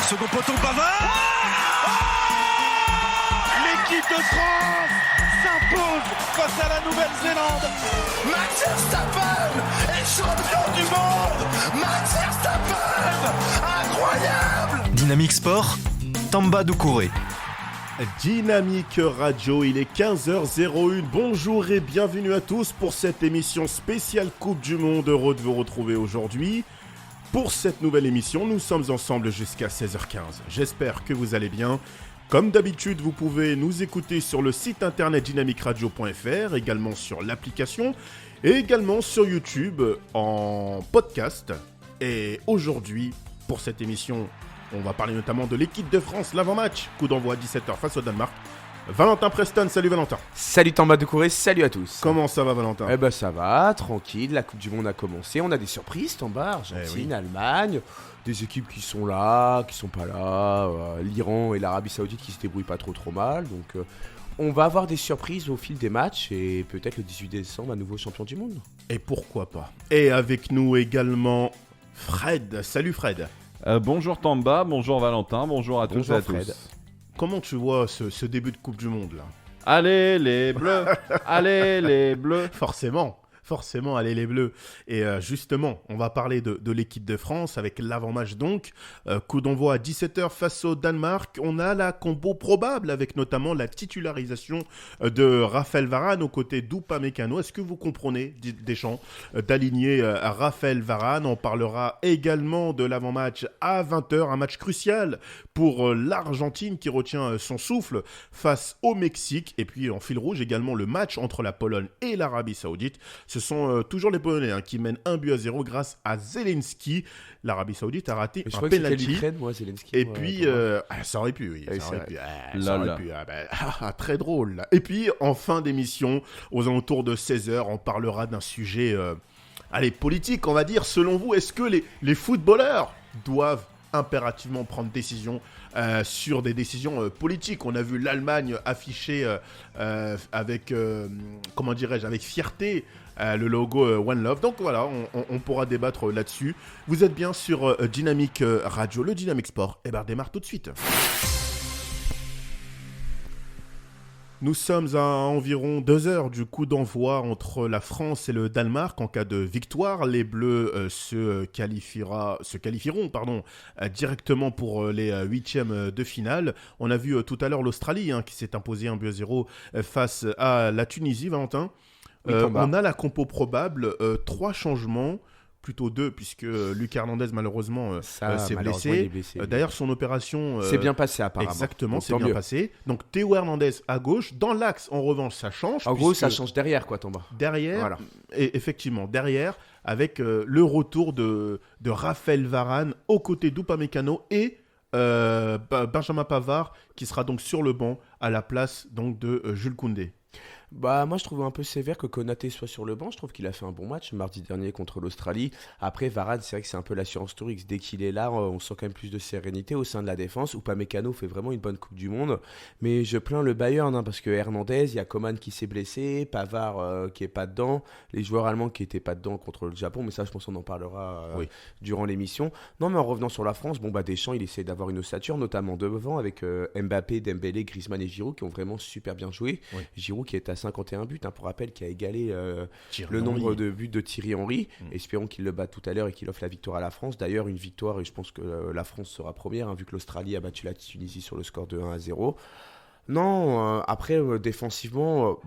second poteau Pavard. L'équipe de France s'impose face à la Nouvelle-Zélande. Max Verstappen est champion du monde. Max Verstappen, incroyable. Dynamique Sport, Tamba Doucouré. Dynamique Radio, il est 15h01. Bonjour et bienvenue à tous pour cette émission spéciale Coupe du Monde. Heureux de vous retrouver aujourd'hui. Pour cette nouvelle émission, nous sommes ensemble jusqu'à 16h15. J'espère que vous allez bien. Comme d'habitude, vous pouvez nous écouter sur le site internet dynamicradio.fr, également sur l'application et également sur YouTube en podcast. Et aujourd'hui, pour cette émission, on va parler notamment de l'équipe de France, l'avant-match, coup d'envoi à 17h face au Danemark. Valentin Preston, salut Valentin. Salut Tamba Doucouré, salut à tous. Comment ça va Valentin ? Eh ben ça va, tranquille, la Coupe du Monde a commencé, on a des surprises Tamba, Argentine, Allemagne, des équipes qui sont là, qui sont pas là, l'Iran et l'Arabie Saoudite qui se débrouillent pas trop mal, donc on va avoir des surprises au fil des matchs et peut-être le 18 décembre un nouveau champion du monde. Et pourquoi pas ? Et avec nous également Fred, salut Fred. Bonjour Tamba, bonjour Valentin, bonjour à tous et à Fred. tous. Comment tu vois ce début de Coupe du Monde là ? Allez les Bleus, allez les Bleus. Forcément, allez les Bleus. Et justement, on va parler de l'équipe de France avec l'avant-match donc. Coup d'envoi à 17h face au Danemark. On a la combo probable avec notamment la titularisation de Raphaël Varane aux côtés d'Upamecano. Est-ce que vous comprenez, Deschamps, d'aligner Raphaël Varane ? On parlera également de l'avant-match à 20h, un match crucial pour l'Argentine qui retient son souffle face au Mexique. Et puis en fil rouge également le match entre la Pologne et l'Arabie Saoudite. Ce sont toujours les Polonais qui mènent 1-0 grâce à Zelensky. L'Arabie Saoudite a raté un penalty. Et puis, ça aurait pu, oui. Ça aurait pu. Très drôle. Là. Et puis, en fin d'émission, aux alentours de 16h, on parlera d'un sujet politique, on va dire. Selon vous, est-ce que les footballeurs doivent impérativement prendre décision sur des décisions politiques? On a vu l'Allemagne afficher avec fierté le logo One Love. Donc voilà, on pourra débattre là-dessus. Vous êtes bien sur Dynamique Radio, le Dynamique Sport. Et démarre tout de suite. Nous sommes à environ 2 heures du coup d'envoi entre la France et le Danemark. En cas de victoire, les Bleus se qualifieront directement pour les huitièmes de finale. On a vu tout à l'heure l'Australie qui s'est imposée 1-0 face à la Tunisie, Valentin. On a la compo probable, 3 changements. Plutôt 2, puisque Lucas Hernandez malheureusement s'est blessé. D'ailleurs, son opération... c'est bien passé apparemment. Exactement, c'est bien passé. Donc Théo Hernandez à gauche. Dans l'axe, en revanche, ça change. En gros, ça change derrière, quoi, Tamba. Derrière, voilà. Et effectivement, derrière, avec le retour de Raphaël Varane aux côtés d'Upamecano et Benjamin Pavard, qui sera donc sur le banc à la place donc, de Jules Koundé. Moi je trouve un peu sévère que Konaté soit sur le banc. Je trouve qu'il a fait un bon match mardi dernier contre l'Australie. Après Varane, c'est vrai que c'est un peu l'assurance touriste. Dès qu'il est là, on sent quand même plus de sérénité au sein de la défense. Upamecano fait vraiment une bonne Coupe du Monde. Mais je plains le Bayern parce que Hernandez, il y a Coman qui s'est blessé, Pavard qui est pas dedans, les joueurs allemands qui étaient pas dedans contre le Japon. Mais ça, je pense qu'on en parlera durant l'émission. Non, mais en revenant sur la France, Deschamps, il essaie d'avoir une ossature, notamment devant avec Mbappé, Dembélé, Griezmann et Giroud qui ont vraiment super bien joué. Oui. Giroud qui est à 51 buts, pour rappel, qui a égalé le nombre de buts de Thierry Henry. Espérons qu'il le batte tout à l'heure et qu'il offre la victoire à la France. D'ailleurs, une victoire, et je pense que la France sera première, vu que l'Australie a battu la Tunisie sur le score de 1-0. Non, après, défensivement,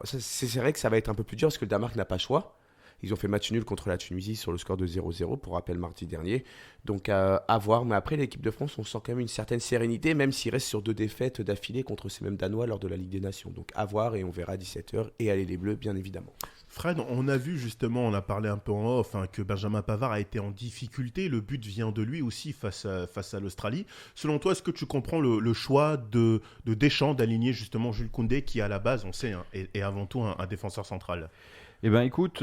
c'est vrai que ça va être un peu plus dur parce que le Danemark n'a pas choix. Ils ont fait match nul contre la Tunisie sur le score de 0-0, pour rappel, mardi dernier. Donc, à voir. Mais après, l'équipe de France, on sent quand même une certaine sérénité, même s'il reste sur 2 défaites d'affilée contre ces mêmes Danois lors de la Ligue des Nations. Donc, à voir, et on verra à 17h. Et allez les Bleus, bien évidemment. Fred, on a vu justement, on a parlé un peu en off, que Benjamin Pavard a été en difficulté. Le but vient de lui aussi face à l'Australie. Selon toi, est-ce que tu comprends le choix de Deschamps d'aligner justement Jules Koundé, qui à la base, on sait, est avant tout un défenseur central ? Eh bien écoute,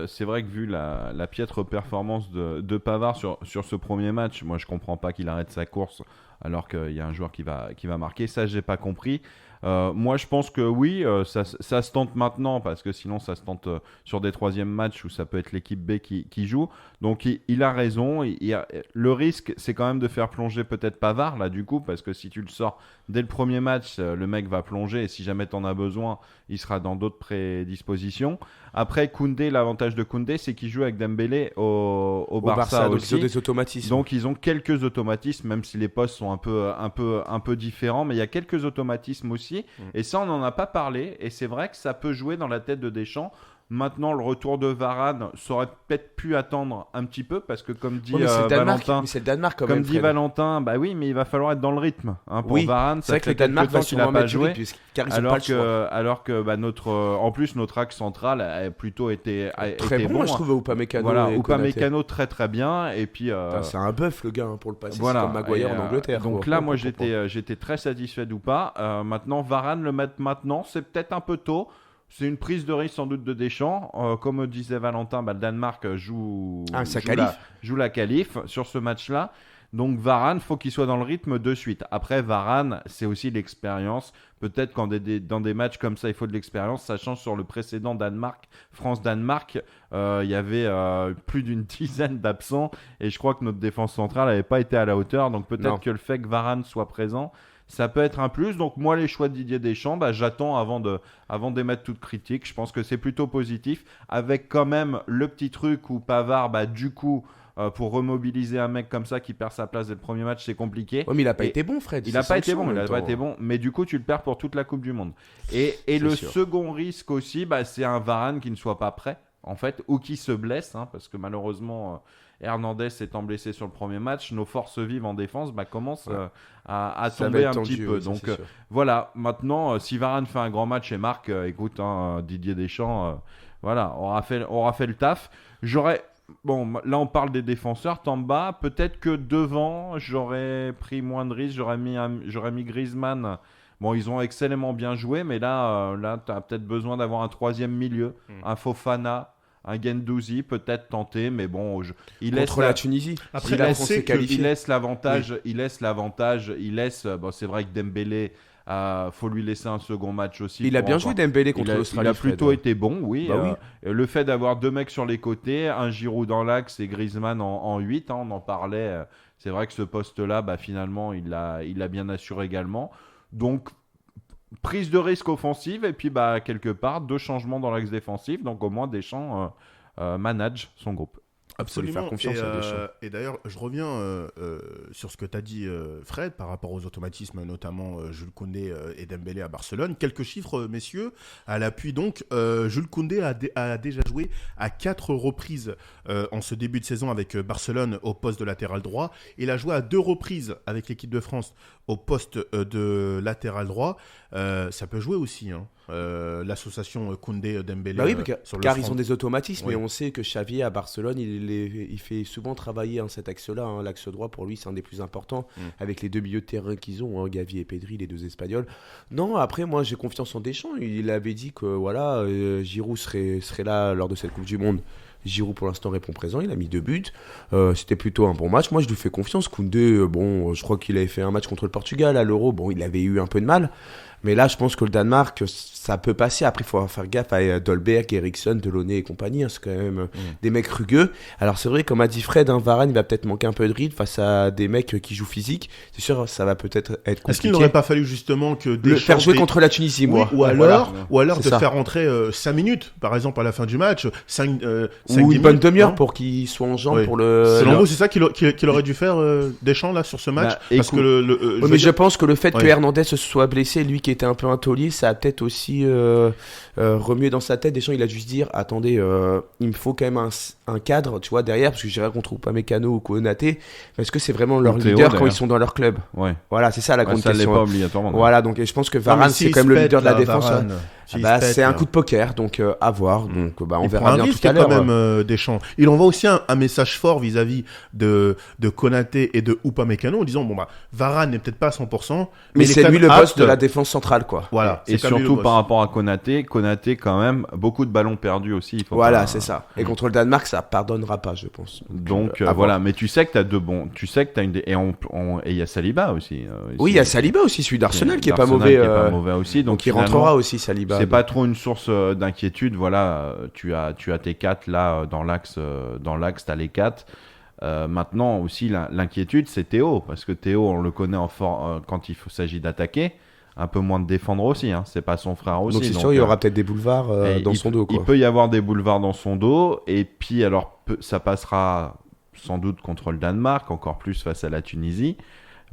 c'est vrai que vu la piètre performance de Pavard sur ce premier match, moi je comprends pas qu'il arrête sa course alors qu'il y a un joueur qui va marquer. Ça, j'ai pas compris. Moi, je pense que oui, ça se tente maintenant parce que sinon, ça se tente sur des troisièmes matchs où ça peut être l'équipe B qui joue. Donc, il a raison. Le risque, c'est quand même de faire plonger peut-être Pavard, là, du coup, parce que si tu le sors dès le premier match, le mec va plonger et si jamais tu en as besoin, il sera dans d'autres prédispositions. Après, Koundé, l'avantage de Koundé, c'est qu'il joue avec Dembélé au Barça donc aussi. ils ont des automatismes. Donc, ils ont quelques automatismes, même si les postes sont un peu différents, mais il y a quelques automatismes aussi. Et ça, on n'en a pas parlé. Et c'est vrai que ça peut jouer dans la tête de Deschamps. Maintenant, le retour de Varane, ça aurait peut-être pu attendre un petit peu parce que, comme dit Valentin, c'est le Danemark quand comme même. dit Valentin, bah oui, mais il va falloir être dans le rythme. Pour Varane, c'est vrai que le Danemark va sûrement mettre du rythme, car ils ont pas le choix. Alors que en plus notre axe central a plutôt été très bon. Moi, je trouve Upamecano. Voilà, Upamecano très bien. Et puis c'est un bœuf le gars pour le passer. Voilà, c'est comme Maguire en Angleterre. Donc là, moi j'étais très satisfait d'Upa. Maintenant, Varane le mettre maintenant, c'est peut-être un peu tôt. C'est une prise de risque sans doute de Deschamps. Comme disait Valentin, le Danemark joue la qualif sur ce match-là. Donc Varane, faut qu'il soit dans le rythme de suite. Après, Varane, c'est aussi l'expérience. Peut-être quand dans des matchs comme ça, il faut de l'expérience. Sachant sur le précédent France-Danemark, il y avait plus d'une dizaine d'absents. Et je crois que notre défense centrale n'avait pas été à la hauteur. Donc peut-être que le fait que Varane soit présent, ça peut être un plus. Donc moi, les choix de Didier Deschamps, j'attends avant d'émettre toute critique. Je pense que c'est plutôt positif. Avec quand même le petit truc où Pavard, du coup, pour remobiliser un mec comme ça qui perd sa place dès le premier match, c'est compliqué. Ouais, mais il n'a pas été bon, Fred. Il n'a pas été bon. Mais du coup, tu le perds pour toute la Coupe du Monde. Et le second risque aussi, c'est un Varane qui ne soit pas prêt, en fait, ou qui se blesse, parce que malheureusement... Hernandez étant blessé sur le premier match, nos forces vives en défense commencent à tomber un petit peu. Donc voilà, maintenant, si Varane fait un grand match et marque, écoute, Didier Deschamps, aura fait le taf. Là on parle des défenseurs, Tamba, peut-être que devant, j'aurais pris moins de risques, j'aurais mis Griezmann. Bon, ils ont excellemment bien joué, mais là tu as peut-être besoin d'avoir un troisième milieu, un Fofana, un Guendouzi peut-être tenté, mais bon, il laisse la Tunisie. Après, il laisse l'avantage. C'est vrai que Dembélé, faut lui laisser un second match aussi. Il a bien joué Dembélé contre l'Australie. Il a plutôt été bon, oui. Le fait d'avoir deux mecs sur les côtés, un Giroud dans l'axe et Griezmann en 8, on en parlait. C'est vrai que ce poste-là, finalement, il l'a bien assuré également. Donc prise de risque offensive et puis quelque part 2 changements dans l'axe défensif, donc au moins Deschamps manage son groupe. Absolument. Faire confiance à Deschamps. Et d'ailleurs, je reviens sur ce que tu as dit, Fred, par rapport aux automatismes, notamment Jules Koundé et Dembélé à Barcelone. Quelques chiffres, messieurs, à l'appui. Donc, Jules Koundé a déjà joué à 4 reprises en ce début de saison avec Barcelone au poste de latéral droit. Il a joué à 2 reprises avec l'équipe de France au poste de latéral droit. Ça peut jouer aussi, l'association Koundé-Dembélé. Car ils ont des automatismes, et on sait que Xavi à Barcelone, il fait souvent travailler cet axe-là. L'axe droit, pour lui, c'est un des plus importants, avec les 2 milieux de terrain qu'ils ont, Gavi et Pedri, les 2 Espagnols. Non, après, moi, j'ai confiance en Deschamps. Il avait dit que Giroud serait là lors de cette Coupe du Monde. Giroud, pour l'instant, répond présent. Il a mis 2 buts. C'était plutôt un bon match. Moi, je lui fais confiance. Koundé, je crois qu'il avait fait un match contre le Portugal à l'Euro. Bon, il avait eu un peu de mal. Mais là, je pense que le Danemark, ça peut passer. Après, il faut faire gaffe à Dolberg, Eriksson, Delaunay et compagnie. C'est quand même des mecs rugueux. Alors, c'est vrai, comme a dit Fred, Varane, il va peut-être manquer un peu de rythme face à des mecs qui jouent physique. C'est sûr, ça va peut-être être compliqué. Est-ce qu'il n'aurait pas fallu justement que le faire jouer contre la Tunisie, moi. Ou alors de faire rentrer 5 minutes, par exemple, à la fin du match. 5 ou une bonne demi-heure pour qu'il soit en jambes pour le... Selon vous, c'est ça qu'il aurait dû faire Deschamps là, sur ce match parce que mais je pense que le fait que Hernandez se soit blessé, lui qui était un peu un taulier, ça a peut-être aussi remué dans sa tête. Deschamps, il a dû se dire, attendez, il me faut quand même un cadre, tu vois, derrière, parce que je dirais qu'on trouve pas Upamecano ou Konaté, parce que c'est vraiment leur leader quand ils sont dans leur club. Ouais. Voilà, c'est ça la grande question. Ça l'est pas obligatoirement. Voilà, donc je pense que Varane, c'est quand même le leader de la défense. C'est un coup de poker, donc à voir. Donc on verra bien tout à l'heure. Quand même Deschamps. Il envoie aussi un message fort vis-à-vis de Konaté et de Upamecano en disant Varane n'est peut-être pas à 100%, mais c'est lui le boss de la défense centrale, quoi. Voilà. Et surtout par rapport à Konaté quand même beaucoup de ballons perdus aussi. C'est ça. Et contre le Danemark, ça ça pardonnera pas, je pense. Donc à voilà, voir. mais tu sais que tu as deux bons. Tu sais que tu as une. Et il y a Saliba aussi. Oui, il y a Saliba aussi, celui d'Arsenal qui est pas d'Arsenal mauvais. qui est pas mauvais aussi. Donc il finalement, rentrera aussi, Saliba. C'est donc. pas trop une source d'inquiétude. Voilà, tu as tes 4 là dans l'axe. Dans l'axe, tu as les 4. Maintenant aussi, l'inquiétude, c'est Théo. Parce que Théo, on le connaît quand il s'agit d'attaquer. Un peu moins de défendre aussi, hein. C'est pas son frère aussi. Donc c'est sûr, il y aura peut-être des boulevards dans son dos. Quoi. Il peut y avoir des boulevards dans son dos, et puis alors ça passera sans doute contre le Danemark, encore plus face à la Tunisie,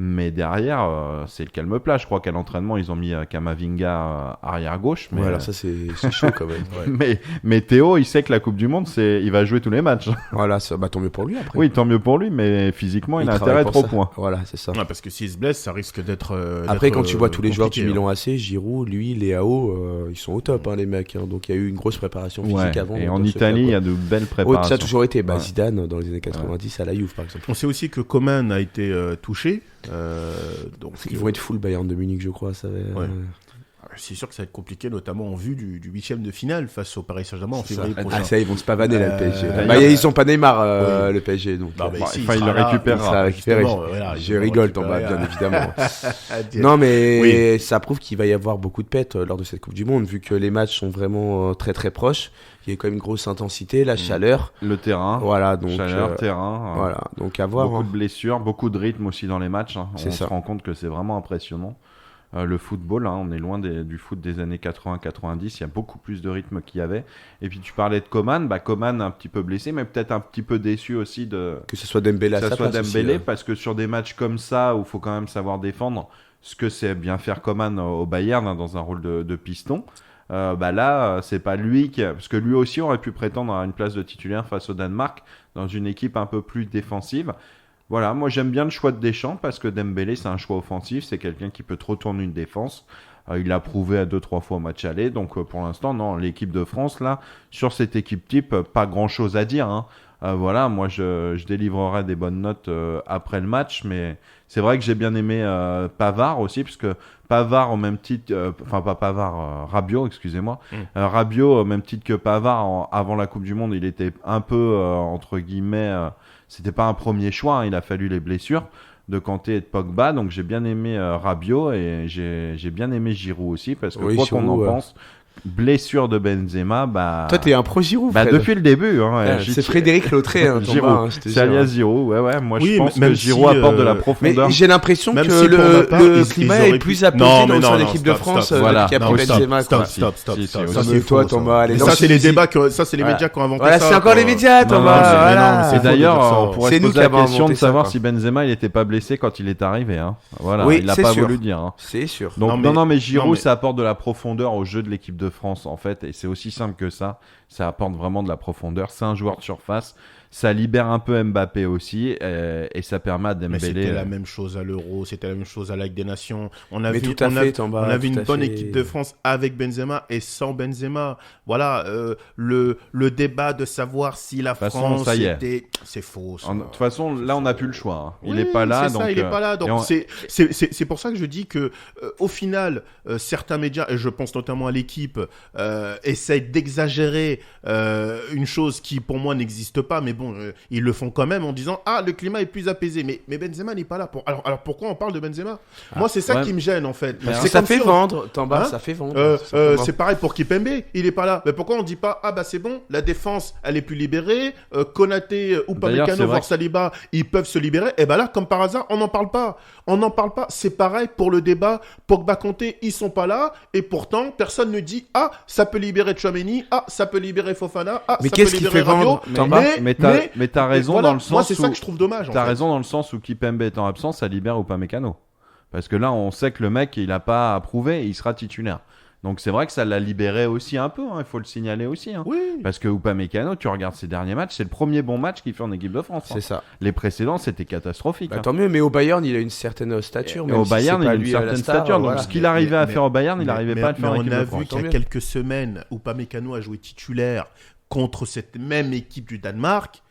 mais derrière c'est le calme plat. Je crois qu'à l'entraînement ils ont mis Kamavinga arrière gauche. Mais, voilà, ça c'est chaud quand même. Ouais. mais Théo, il sait que la Coupe du Monde, il va jouer tous les matchs. Voilà, ça, tant mieux pour lui après. Oui, tant mieux pour lui, mais physiquement il a intérêt à être au point. Voilà, c'est ça. Ouais, parce que s'il se blesse, ça risque d'être. Après, quand tu vois tous les joueurs du compliqué, Milan AC, Giroud, lui, Léao, ils sont au top, hein, les mecs. Hein. Donc il y a eu une grosse préparation physique avant. Et en Italie, il y a de belles préparations. Ça a toujours été. Zidane, dans les années 90, à la Juve, par exemple. On sait aussi que Coman a été touché. Donc, Ils vont être full Bayern de Munich, je crois. Ça va... Ouais. C'est sûr que ça va être compliqué, notamment en vue du 8e de finale face au Paris Saint-Germain en février prochain. Ah, ça, ils vont se pavaner, là, le PSG. d'ailleurs- ils sont pas Neymar, le PSG. Donc, Si, il le récupérera. ça récupérer. Voilà, Je rigole, Thomas, bien évidemment. Non, mais ça prouve qu'il va y avoir beaucoup de pètes lors de cette Coupe du Monde, vu que les matchs sont vraiment très très proches. Il y a quand même une grosse intensité, la chaleur. Le terrain. Voilà, donc. Chaleur, terrain. Voilà, donc à voir. Beaucoup de blessures, beaucoup de rythme aussi dans les matchs. Hein. C'est On ça. se rend compte que c'est vraiment impressionnant. Le football, hein, on est loin du foot des années 80-90, il y a beaucoup plus de rythme qu'il y avait. Et puis tu parlais de Coman, Coman un petit peu blessé, mais peut-être un petit peu déçu aussi que ce soit Dembélé à sa place Dembélé, aussi, parce que sur des matchs comme ça, où il faut quand même savoir défendre, ce que c'est bien faire Coman au Bayern, hein, dans un rôle de piston, là, c'est pas lui parce que lui aussi aurait pu prétendre à une place de titulaire face au Danemark, dans une équipe un peu plus défensive. Voilà, moi j'aime bien le choix de Deschamps parce que Dembélé c'est un choix offensif, c'est quelqu'un qui peut trop tourner une défense. Il l'a prouvé à 2-3 fois au match aller, donc pour l'instant, non, l'équipe de France là, sur cette équipe type, pas grand chose à dire. Hein. Voilà, moi je délivrerai des bonnes notes après le match, mais c'est vrai que j'ai bien aimé Pavard aussi, parce que Pavard au même titre, pas Pavard, Rabiot, excusez-moi. Rabiot au même titre que Pavard avant la Coupe du Monde, il était un peu entre guillemets. C'était pas un premier choix, hein, il a fallu les blessures de Kanté et de Pogba, donc j'ai bien aimé Rabiot et j'ai bien aimé Giroud aussi, parce que quoi qu'on en pense, blessure de Benzema, toi t'es un pro Giroud, Fred. depuis le début, hein, c'est Frédéric Lautré, hein, Giroud, c'est alias Giroud, ouais, moi je pense que Giroud apporte de la profondeur. Mais j'ai l'impression que le climat est plus apaisé dans l'équipe de France depuis qu'il y a pris Benzema. Stop. Ça c'est toi, Thomas. Ça c'est les débats, ça c'est les médias qui ont inventé ça. Voilà, c'est encore les médias, Thomas. Et d'ailleurs, on pourrait se poser la question de savoir si Benzema il était pas blessé quand il est arrivé. Voilà, il l'a pas voulu dire. C'est sûr. Donc non, mais Giroud, ça apporte de la profondeur au jeu de l'équipe de France, en fait, et c'est aussi simple que ça. Ça apporte vraiment de la profondeur. C'est un joueur de surface. Ça libère un peu Mbappé aussi, et ça permet à Dembélé. C'était la même chose à l'Euro, c'était la même chose à la Ligue des Nations. On a vu une bonne équipe de France avec Benzema et sans Benzema. Voilà, le débat de savoir si la France était... C'est faux. De toute façon, là, on n'a plus le choix. Hein. Il n'est pas là. Il n'est pas là. Donc c'est pour ça que je dis que au final, certains médias, et je pense notamment à l'équipe, essayent d'exagérer une chose qui, pour moi, n'existe pas. Mais bon, ils le font quand même en disant le climat est plus apaisé. Mais Benzema n'est pas là. Alors pourquoi on parle de Benzema ? Moi, c'est ça qui me gêne, en fait. Ça fait vendre, Tamba, ça fait vendre. C'est pareil pour Kipembe, il n'est pas là. Mais pourquoi on ne dit pas c'est bon, la défense, elle est plus libérée, Konaté ou Upamecano, voire Saliba, ils peuvent se libérer. Et là, comme par hasard, on n'en parle pas. C'est pareil pour le débat Pogba, Kanté, ils sont pas là. Et pourtant, personne ne dit ça peut libérer Tchouaméni, ça peut libérer Fofana, mais ça qu'est-ce peut qui libérer fait vendre, Rabiot. Mais t'as raison dans le sens moi, c'est ça que je trouve dommage. T'as raison dans le sens où Kipembe étant absent, ça libère Upamecano. Parce que là, on sait que le mec, il n'a pas approuvé et il sera titulaire. Donc c'est vrai que ça l'a libéré aussi un peu, il faut le signaler aussi. Oui. Parce que Upamecano, tu regardes ses derniers matchs, c'est le premier bon match qu'il fait en équipe de France. C'est ça. Les précédents, c'était catastrophique. Tant mieux, mais au Bayern, il a une certaine stature. Au Bayern, il a une certaine stature. Donc ce qu'il arrivait à faire au Bayern, il n'arrivait pas à le faire en équipe de France. On a vu qu'il y a quelques semaines, Upamecano a joué titulaire contre cette même équipe du Danemark.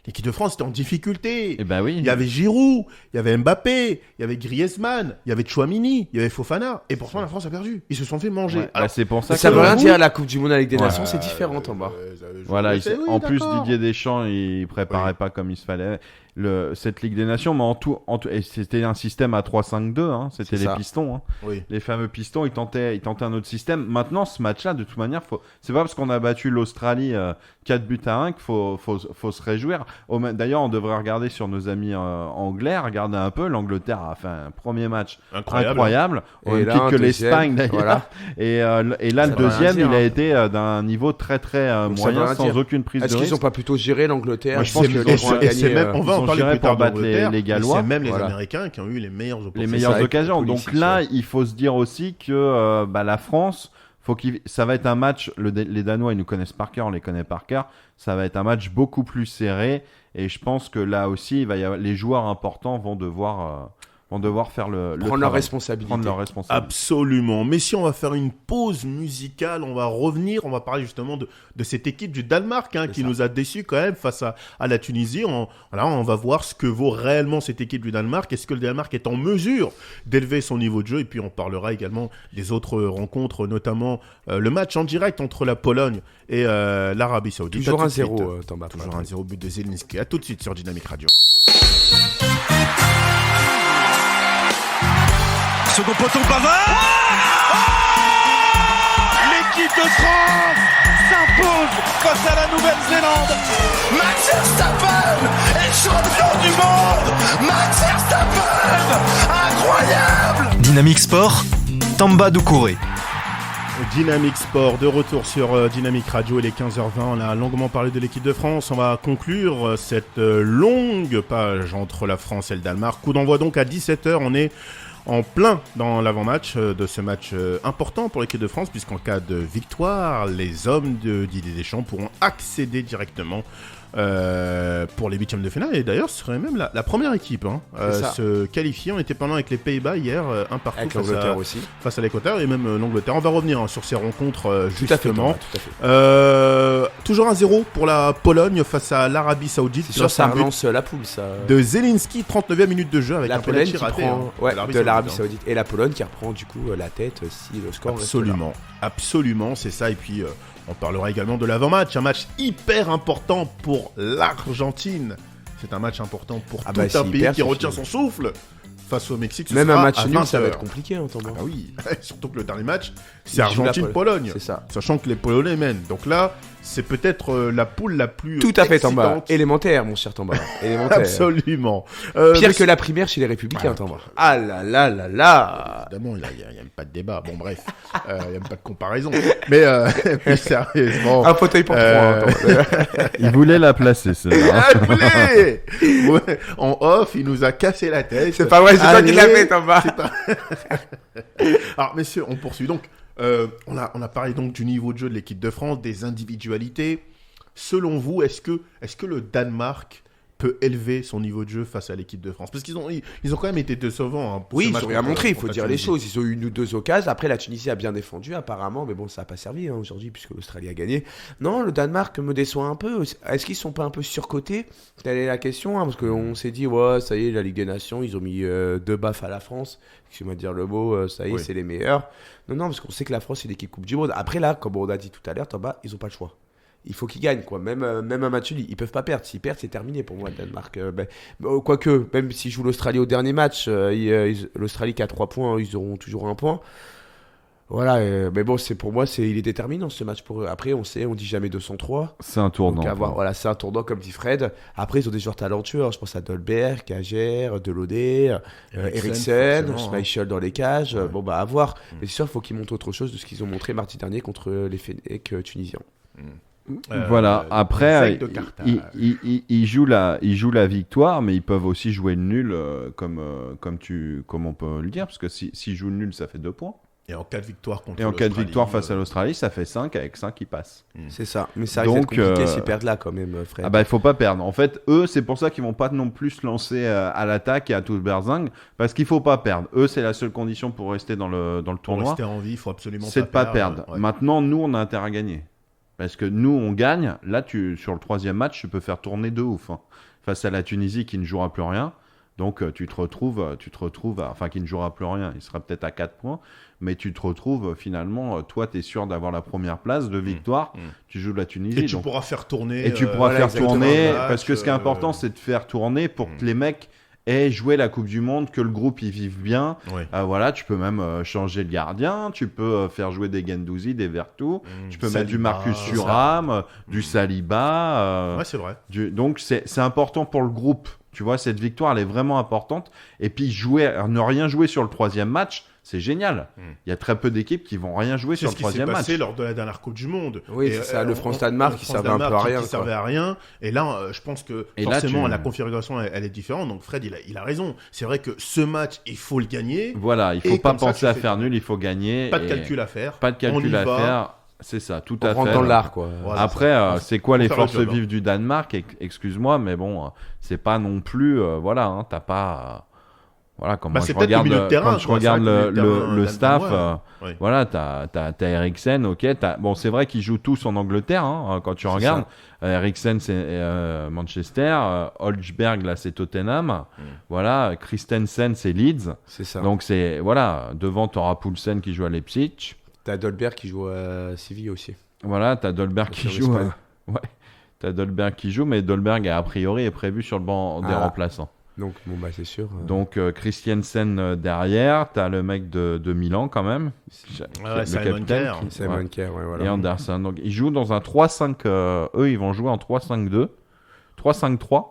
L'équipe de France était en difficulté. Et bah oui. Il y avait Giroud, il y avait Mbappé, il y avait Griezmann, il y avait Tchouaméni, il y avait Fofana. Et pourtant, la France a perdu. Ils se sont fait manger. Ouais, Alors, bah, c'est pour ça que Ça veut rien vous- dire, la Coupe du Monde avec des Nations, c'est différent en bas. Voilà, oui, en plus d'accord. Didier Deschamps, il préparait pas comme il se fallait cette Ligue des Nations, mais et c'était un système à 3-5-2, hein, c'était C'est les ça. pistons, hein. Oui. Les fameux pistons, ils tentaient un autre système. Maintenant, ce match-là, de toute manière, c'est pas parce qu'on a battu l'Australie 4 buts à 1 qu'il faut se réjouir. D'ailleurs, on devrait regarder sur nos amis anglais, regarder un peu. L'Angleterre a fait un premier match incroyable, au Et même là, titre un que deuxième, l'Espagne d'ailleurs. voilà. Et là, Ça le veut rien deuxième, dire, il a hein. été d'un niveau très très Donc, ça veut moyen, rien sans dire. aucune prise de Est-ce qu'ils risque. n'ont pas plutôt géré l'Angleterre? Moi, je pense Et qu'ils c'est- ont et c'est même, on ils va en ont parler géré plus tard pour battre d'Angleterre, les mais Gallois. c'est même les Voilà. Américains qui ont eu les meilleures Les opportunités. meilleures avec occasions. Pulisic, Donc là, ouais. il faut se dire aussi que la France, ça va être un match. Les Danois, ils nous connaissent par cœur, on les connaît par cœur. Ça va être un match beaucoup plus serré. Et je pense que là aussi, les joueurs importants vont devoir faire le Prendre leur travail. responsabilité. Prendre leur responsabilité. Absolument. Mais si on va faire une pause musicale, on va revenir, on va parler justement de cette équipe du Danemark qui ça. nous a déçus quand même face à la Tunisie. On va voir ce que vaut réellement cette équipe du Danemark. Est-ce que le Danemark est en mesure d'élever son niveau de jeu? Et puis on parlera également des autres rencontres, notamment le match en direct entre la Pologne et l'Arabie Saoudite. Toujours À un tout de 0, suite. Tamba. Toujours un 0 but de Zelensky. À tout de suite sur Dynamic Radio. Second poteau Pavard. L'équipe de France s'impose face à la Nouvelle-Zélande. Max Verstappen est champion du monde. Max Verstappen, incroyable. Dynamic Sport, Tamba Doucouré. Dynamic Sport, de retour sur Dynamic Radio, il est 15h20, on a longuement parlé de l'équipe de France, on va conclure cette longue page entre la France et le Danemark. Coup d'envoi donc à 17h, on est en plein dans l'avant-match de ce match important pour l'équipe de France, puisqu'en cas de victoire, les hommes de Didier Deschamps pourront accéder directement pour les huitièmes de finale. Et d'ailleurs, ce serait même la première équipe se qualifier. On était pendant avec les Pays-Bas hier, un partout Avec l'Angleterre aussi. face à l'Équateur et même l'Angleterre. On va revenir sur ces rencontres Tout à fait, justement. Thomas, tout à fait. Toujours un 0 pour la Pologne face à l'Arabie Saoudite. C'est sûr, ça relance la poule, ça. De Zelensky, 39e minute de jeu avec La un Pologne penalty qui raté, prend hein, de l'Arabie Saoudite. Et la Pologne qui reprend du coup la tête si le score reste là. Absolument, absolument, c'est ça. Et puis on parlera également de l'avant-match, un match hyper important pour l'Argentine. C'est un match important pour tout si un il pays perd, qui c'est retient fini. son souffle face au Mexique. Ce Même sera un match à nul, ça va 20h. être compliqué, hein, Thomas. Ah bah oui, surtout que le dernier match, c'est Il joue la Argentine-Pologne. C'est ça. Sachant que les Polonais mènent. Donc là, c'est peut-être la poule la plus Tout à fait, Tamba. excitante. Élémentaire, mon cher Tamba. Élémentaire. Absolument. Pire mais que la primaire chez les Républicains, Ouais. Tamba. Ah là là là là. évidemment, il n'y a même pas de débat. Bon, bref, il n'y a même pas de comparaison. Mais plus sérieusement. Un fauteuil pour trois. Il voulait la placer, celle-là. Ah, le poulet Ouais, en off, il nous a cassé la tête. C'est pas vrai, c'est toi qui l'as Allez, fait, Tamba. c'est pas- Alors, messieurs, on poursuit. Donc, on a parlé donc du niveau de jeu de l'équipe de France, des individualités. Selon vous, est-ce que le Danemark peut élever son niveau de jeu face à l'équipe de France? Parce qu'ils ont quand même été décevants. Hein, pour Oui, ce ils match ont rien contre- montré, il faut contre la dire les Tunisie. choses. Ils ont eu une ou deux occasions. Après, la Tunisie a bien défendu, apparemment, mais bon, ça n'a pas servi aujourd'hui, puisque l'Australie a gagné. Non, le Danemark me déçoit un peu. Est-ce qu'ils sont pas un peu surcotés? Telle est la question, parce qu'on s'est dit, ouais, ça y est, la Ligue des Nations, ils ont mis deux baffes à la France. Excuse-moi de dire le mot, ça y est, Oui. c'est les meilleurs. Non, parce qu'on sait que la France, c'est l'équipe Coupe du Monde. Après, là, comme on a dit tout à l'heure, Thomas, ils n'ont pas le choix. Il faut qu'ils gagnent, quoi. Même un match nul, ils peuvent pas perdre. S'ils perdent, c'est terminé pour moi, le Danemark. Quoique, même s'ils jouent l'Australie au dernier match, l'Australie qui a 3 points, ils auront toujours 1 point. Voilà, mais bon, pour moi, il est déterminant ce match pour eux. Après, on dit jamais 203. C'est un tournant. Donc, voilà, c'est un tournant, comme dit Fred. Après, ils ont des joueurs talentueux. Je pense à Dolberg, Agère, Delodé, Eriksen, forcément, hein. Schmeichel dans les cages. Ouais. Bon, à voir. Mais c'est sûr, il faut qu'ils montrent autre chose de ce qu'ils ont montré mardi dernier contre les Fennecs tunisiens. Voilà, après, Zec de Carthage. ils jouent la victoire, mais ils peuvent aussi jouer le nul, comme on peut le dire, parce que s'ils jouent le nul, ça fait 2 points. Et en cas de victoire contre Et en cas de l'Australie, victoire face à l'Australie, ça fait 5, avec 5, ils passent. C'est ça. Mais ça risque d'être Donc, compliqué s'ils perdent là, quand même, Fred. Ah bah, il faut pas perdre. En fait, eux, c'est pour ça qu'ils vont pas non plus se lancer à l'attaque et à tout le berzing, parce qu'il faut pas perdre. Eux, c'est la seule condition pour rester dans le pour tournoi, rester en vie, il faut absolument c'est de pas perdre. Ouais. Maintenant, nous, on a intérêt à gagner. Parce que nous, on gagne. Là, sur le 3e match, tu peux faire tourner de ouf. Hein. Face à la Tunisie qui ne jouera plus rien. Donc, tu te retrouves, enfin, qui ne jouera plus rien. Il sera peut-être à 4 points. Mais tu te retrouves, finalement, toi, tu es sûr d'avoir la première place de victoire. Tu joues de la Tunisie. Et tu pourras faire tourner. Et tu pourras faire tourner. Parce que ce qui est important, c'est de faire tourner pour que les mecs aient joué la Coupe du Monde, que le groupe y vive bien. Oui. Voilà, tu peux même changer le gardien. Tu peux faire jouer des Guendouzi, des Vertu. Tu peux mettre du Marcus Thuram, du Saliba. Ouais, c'est vrai. Donc, c'est important pour le groupe. Tu vois, cette victoire, elle est vraiment importante. Et puis, ne rien jouer sur le 3e match, c'est génial. Il y a très peu d'équipes qui vont rien jouer sur le 3e match. C'est ce qui s'est passé lors de la dernière Coupe du Monde. Oui, c'est ça, le France-Danemark qui servait un peu à rien. Qui servait à rien. Et là, je pense que forcément, la configuration, elle est différente. Donc, Fred, il a raison. C'est vrai que ce match, il faut le gagner. Voilà, il ne faut pas penser à faire nul, il faut gagner. Pas de calcul à faire. Pas de calcul à faire. C'est ça, tout à fait. On rentre dans l'art, quoi. Voilà, après, c'est quoi les forces vives du Danemark? Excuse-moi, mais bon, c'est pas non plus... voilà, hein, t'as pas... Voilà, quand je regarde le staff, voilà, t'as Eriksen, ok. Bon, c'est vrai qu'ils jouent tous en Angleterre, hein, quand tu regardes. Eriksen, c'est Manchester. Holzberg, là, c'est Tottenham. Voilà, Christensen, c'est Leeds. C'est ça. Donc, voilà, devant, t'auras Poulsen qui joue à Leipzig. T'as Dolberg qui joue à Séville aussi. Voilà, t'as Dolberg qui joue. Ouais, t'as Dolberg qui joue, mais Dolberg a priori est prévu sur le banc des remplaçants. Donc bon bah c'est sûr. Donc Christiansen derrière, t'as le mec de Milan quand même. Simon Kjær. Simon Kjær, ouais, voilà. Et Anderson. Donc ils jouent dans un 3-5. Eux ils vont jouer en 3-5-2, 3-5-3.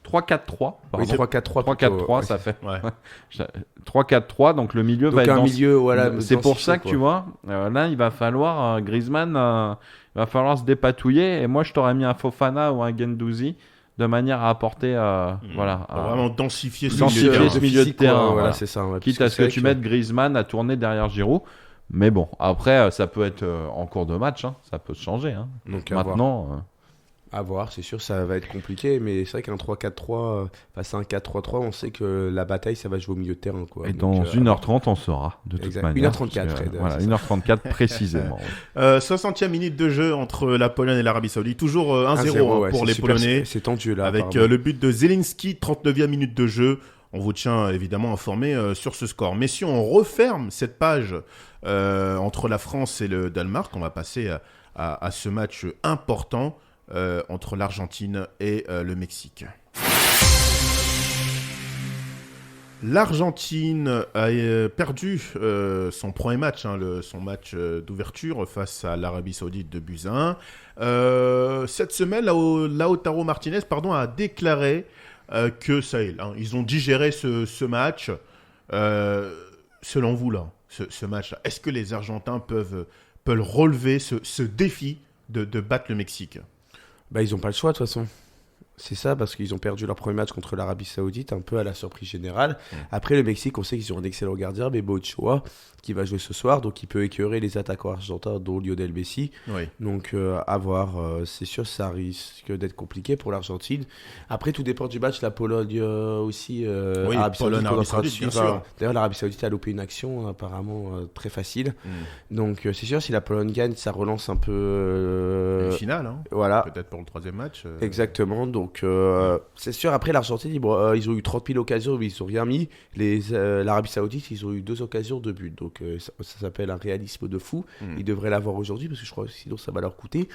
3-4-3. Oui, 3-4-3. 3-4-3, ça fait. 3-4-3, donc le milieu va être dans milieu, voilà. C'est pour ça que tu vois, là, il va falloir, Griezmann, il va falloir se dépatouiller. Et moi, je t'aurais mis un Fofana ou un Guendouzi de manière à apporter, voilà. Vraiment densifier ce milieu de terrain. Voilà, c'est ça. Quitte à ce que tu mettes Griezmann à tourner derrière Giroud. Mais bon, après, ça peut être en cours de match, hein, ça peut se changer. Hein. Donc, maintenant. À voir, c'est sûr, ça va être compliqué, mais c'est vrai qu'un 3-4-3 face à un 4-3-3, on sait que la bataille, ça va jouer au milieu de terrain. Quoi. Et dans 1h30, on saura, de toute manière. 1h34, Fred. Voilà, 1h34 précisément. 60e minute de jeu entre la Pologne et l'Arabie Saoudite. Toujours 1-0 pour les Polonais. C'est tendu là. Avec le but de Zelinski, 39e minute de jeu. On vous tient évidemment informé sur ce score. Mais si on referme cette page entre la France et le Danemark, on va passer à ce match important. Entre l'Argentine et le Mexique. L'Argentine a perdu son premier match, son match d'ouverture face à l'Arabie Saoudite de buts à 1. Cette semaine, Lautaro Martinez a déclaré que ça y est, ils ont digéré ce match. Selon vous, là, ce match-là, est-ce que les Argentins peuvent relever ce défi de battre le Mexique ? Bah, ils n'ont pas le choix de toute façon. C'est ça, parce qu'ils ont perdu leur premier match contre l'Arabie Saoudite, un peu à la surprise générale. Après, le Mexique, on sait qu'ils ont un excellent gardien, Memo Ochoa, qui va jouer ce soir, donc il peut écœurer les attaquants argentins, dont Lionel Messi. Oui. Donc, à voir. C'est sûr, ça risque d'être compliqué pour l'Argentine. Après, tout dépend du match. La Pologne aussi. Oui, Arabie Saoudite, bien sûr. D'ailleurs, l'Arabie Saoudite a loupé une action apparemment très facile. Donc, c'est sûr, si la Pologne gagne, ça relance un peu... Une finale, voilà. Peut-être pour le troisième match. Exactement, donc c'est sûr. Après, l'Argentine, ils ont eu 30 000 occasions, mais ils n'ont rien mis. L'Arabie Saoudite, ils ont eu 2 occasions de but. Donc, ça s'appelle un réalisme de fou. Ils devraient l'avoir aujourd'hui, parce que je crois que sinon, ça va leur coûter.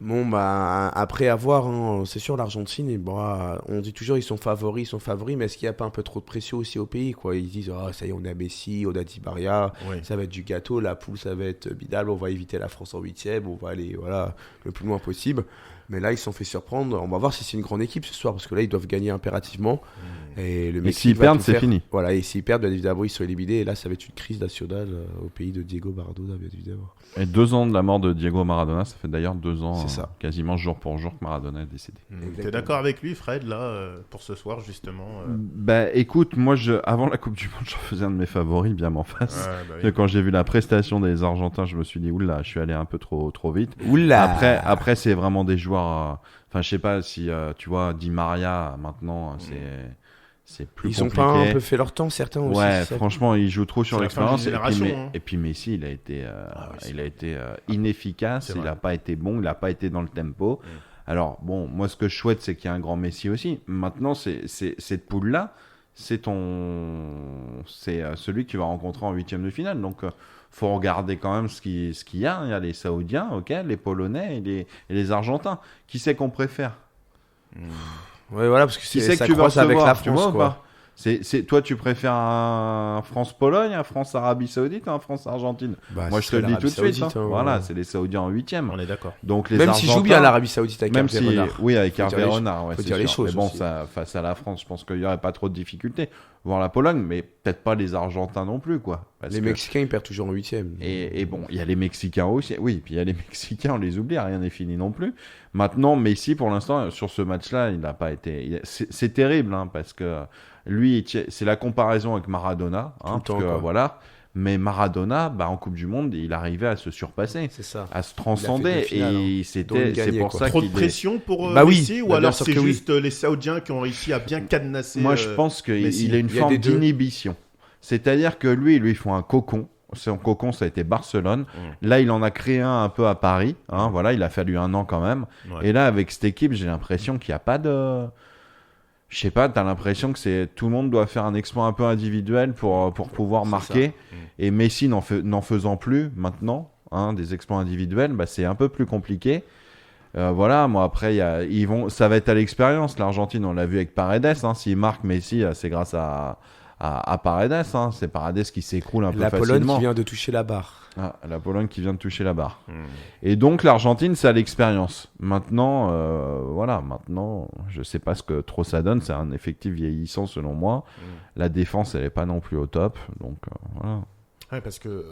Bon, bah, après avoir, c'est sûr, l'Argentine, on dit toujours ils sont favoris, mais est-ce qu'il n'y a pas un peu trop de pression aussi au pays, quoi? Ils disent, ça y est, on a Messi, on a Di Maria, ça va être du gâteau, la poule, ça va être bidal, on va éviter la France en 8e, on va aller le plus loin possible. Mais là, ils se sont fait surprendre. On va voir si c'est une grande équipe ce soir, parce que là, ils doivent gagner impérativement. Et le Mexique, s'ils perdent, c'est fini. Voilà, et s'ils perdent, bien évidemment, ils sont éliminés. Et là, ça va être une crise nationale au pays de Diego Maradona, bien évidemment. Et 2 ans de la mort de Diego Maradona, ça fait d'ailleurs 2 ans, quasiment jour pour jour, que Maradona est décédé. T'es d'accord avec lui, Fred, là, pour ce soir, justement Bah, écoute, moi, avant la Coupe du Monde, j'en faisais un de mes favoris, bien m'en face. Oui. Quand j'ai vu la prestation des Argentins, je me suis dit, oula, je suis allé un peu trop vite. Oula. Après, c'est vraiment des joueurs... Enfin, je sais pas si, tu vois, Di Maria, maintenant, c'est plus Ils ont compliqué. pas un peu fait leur temps, certains aussi. Ouais, c'est ça. franchement, ils jouent trop sur C'est la fin l'expérience. d'une génération, hein. Et puis Messi, il a été, c'est il a été inefficace. C'est Il vrai. n'a pas été bon. Il n'a pas été dans le tempo. Alors bon, moi, ce que je souhaite, c'est qu'il y ait un grand Messi aussi. Maintenant, cette poule-là, c'est celui que tu vas rencontrer en 8e de finale. Donc, faut regarder quand même ce qu'il y a. Il y a les Saoudiens, ok, les Polonais et les Argentins. Qui c'est qu'on préfère? Ouais, voilà, parce que Qui ça c'est que tu vas croise avec recevoir, la tu vois France, ou quoi. pas? Toi, tu préfères un France-Pologne, un France-Arabie Saoudite ou un France-Argentine? Bah, Moi, ce je te le serait dis tout de l'Arabie suite. Saoudite, hein, Voilà, ouais. c'est les Saoudiens en 8e. On est d'accord. Donc, les Même s'ils jouent Argentins, bien l'Arabie Saoudite avec même Hervé si, Renard. oui, avec Faut Hervé dire les Renard, ouais, faut c'est dire les sûr. choses Mais bon, aussi. ça, face à la France, je pense qu'il n'y aurait pas trop de difficultés. Voir la Pologne, mais peut-être pas les Argentins non plus, quoi. Parce Les que- Mexicains, ils perdent toujours en 8e. et bon, il y a les Mexicains aussi. Oui, puis il y a les Mexicains, on les oublie, rien n'est fini non plus. Maintenant, Messi, pour l'instant, sur ce match-là, il n'a pas été. C'est terrible, hein, parce que lui, c'est la comparaison avec Maradona. Tout le Parce temps, que, quoi. voilà. Mais Maradona, en Coupe du Monde, il arrivait à se surpasser, C'est ça. à se Il a transcender. fait deux finales, Et dont c'est une gagnée, pour quoi. ça Trop de qu'il est. pression pour Bah oui, Messi, ou bah, alors bien sûr c'est que oui. juste les Saoudiens qui ont réussi à bien cadenasser. Moi, je pense Messi. qu'il a une Il y a forme des deux. d'inhibition. C'est-à-dire que lui font un cocon. Son cocon, ça a été Barcelone. Là, il en a créé un peu à Paris. Voilà, il a fallu 1 an quand même. Ouais. Et là, avec cette équipe, j'ai l'impression qu'il n'y a pas de... Je sais pas, t'as l'impression que tout le monde doit faire un exploit un peu individuel pour pouvoir C'est marquer. ça. Et Messi n'en faisant plus maintenant, des exploits individuels, c'est un peu plus compliqué. Voilà, moi après, ça va être à l'expérience. L'Argentine, on l'a vu avec Paredes. S'il marque Messi, c'est grâce à Paredes. C'est Paredes qui s'écroule un peu La Pologne facilement. qui vient de toucher la barre. La Pologne qui vient de toucher la barre. Et donc l'Argentine, c'est à l'expérience. Maintenant, je sais pas ce que trop ça donne. C'est un effectif vieillissant selon moi. La défense, elle est pas non plus au top. Donc voilà. Ouais, parce que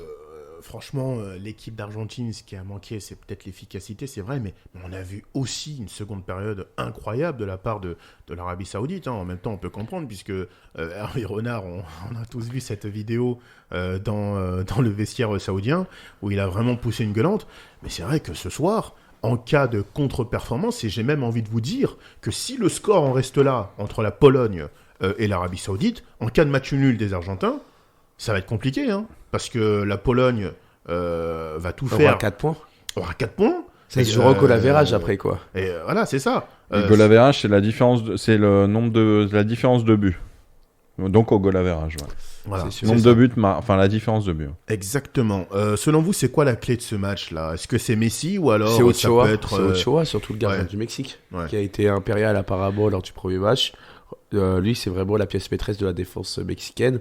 franchement, l'équipe d'Argentine, ce qui a manqué, c'est peut-être l'efficacité, c'est vrai, mais on a vu aussi une seconde période incroyable de la part de l'Arabie Saoudite. En même temps, on peut comprendre, puisque Hervé Renard, on a tous vu cette vidéo dans le vestiaire saoudien, où il a vraiment poussé une gueulante. Mais c'est vrai que ce soir, en cas de contre-performance, et j'ai même envie de vous dire que si le score en reste là, entre la Pologne et l'Arabie Saoudite, en cas de match nul des Argentins, ça va être compliqué, parce que la Pologne va tout On faire. aura 4 points. Aura 4 points. Ça se jouera au goal average après, quoi. Et voilà, c'est ça. Le goal average, c'est la différence, c'est le nombre la différence de buts. Donc au goal average. Ouais. Voilà, c'est sûr. Nombre c'est de ça. buts, la différence de buts. Exactement. Selon vous, c'est quoi la clé de ce match-là? Est-ce que c'est Messi ou alors C'est ça Ochoa, peut être c'est Ochoa, surtout le gardien ouais. du Mexique, Ouais. qui a été impérial apparemment lors du premier match. Lui, c'est vraiment la pièce maîtresse de la défense mexicaine.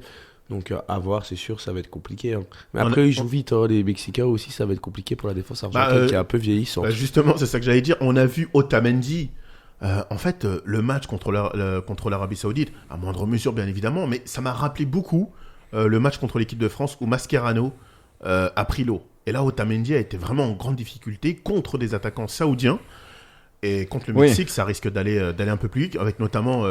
Donc à voir, c'est sûr, ça va être compliqué. Mais après, ils jouent vite, les Mexicains aussi, ça va être compliqué pour la défense argentine qui est un peu vieillissante. Bah, justement, c'est ça que j'allais dire. On a vu Otamendi. En fait, le match contre l'Arabie Saoudite, à moindre mesure bien évidemment, mais ça m'a rappelé beaucoup le match contre l'équipe de France où Mascherano a pris l'eau. Et là, Otamendi a été vraiment en grande difficulté contre des attaquants saoudiens. Et contre le Mexique, ça risque d'aller un peu plus vite, avec notamment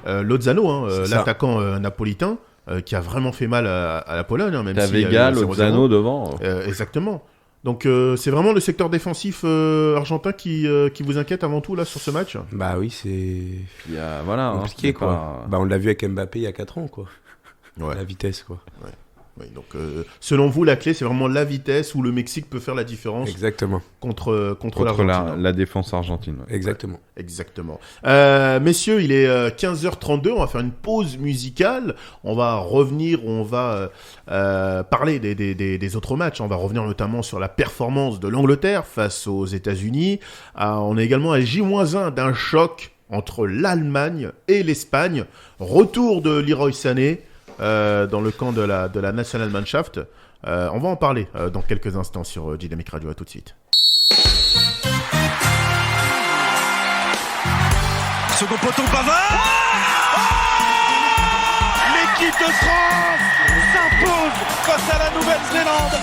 Lozano, l'attaquant napolitain, qui a vraiment fait mal à la Pologne. Même T'as s'il y a eu Vega, 0-0. Lozano devant. Exactement. Donc c'est vraiment le secteur défensif argentin qui vous inquiète avant tout là sur ce match. Bah oui, c'est Puis, voilà, compliqué, c'est quoi. pas- Bah, on l'a vu avec Mbappé il y a 4 ans, quoi. Ouais. La vitesse, quoi. Oui, donc selon vous, la clé c'est vraiment la vitesse où le Mexique peut faire la différence Exactement. contre contre l'Argentine. la défense argentine. Ouais. Exactement. Exactement. Messieurs, il est 15h32, on va faire une pause musicale. On va revenir, on va parler des autres matchs. On va revenir notamment sur la performance de l'Angleterre face aux États-Unis. On est également à J-1 d'un choc entre l'Allemagne et l'Espagne. Retour de Leroy Sané dans le camp de la Nationalmannschaft. On va en parler dans quelques instants sur Dynamic Radio. À tout de suite. Second poteau Pavard. L'équipe de France s'impose face à la Nouvelle-Zélande.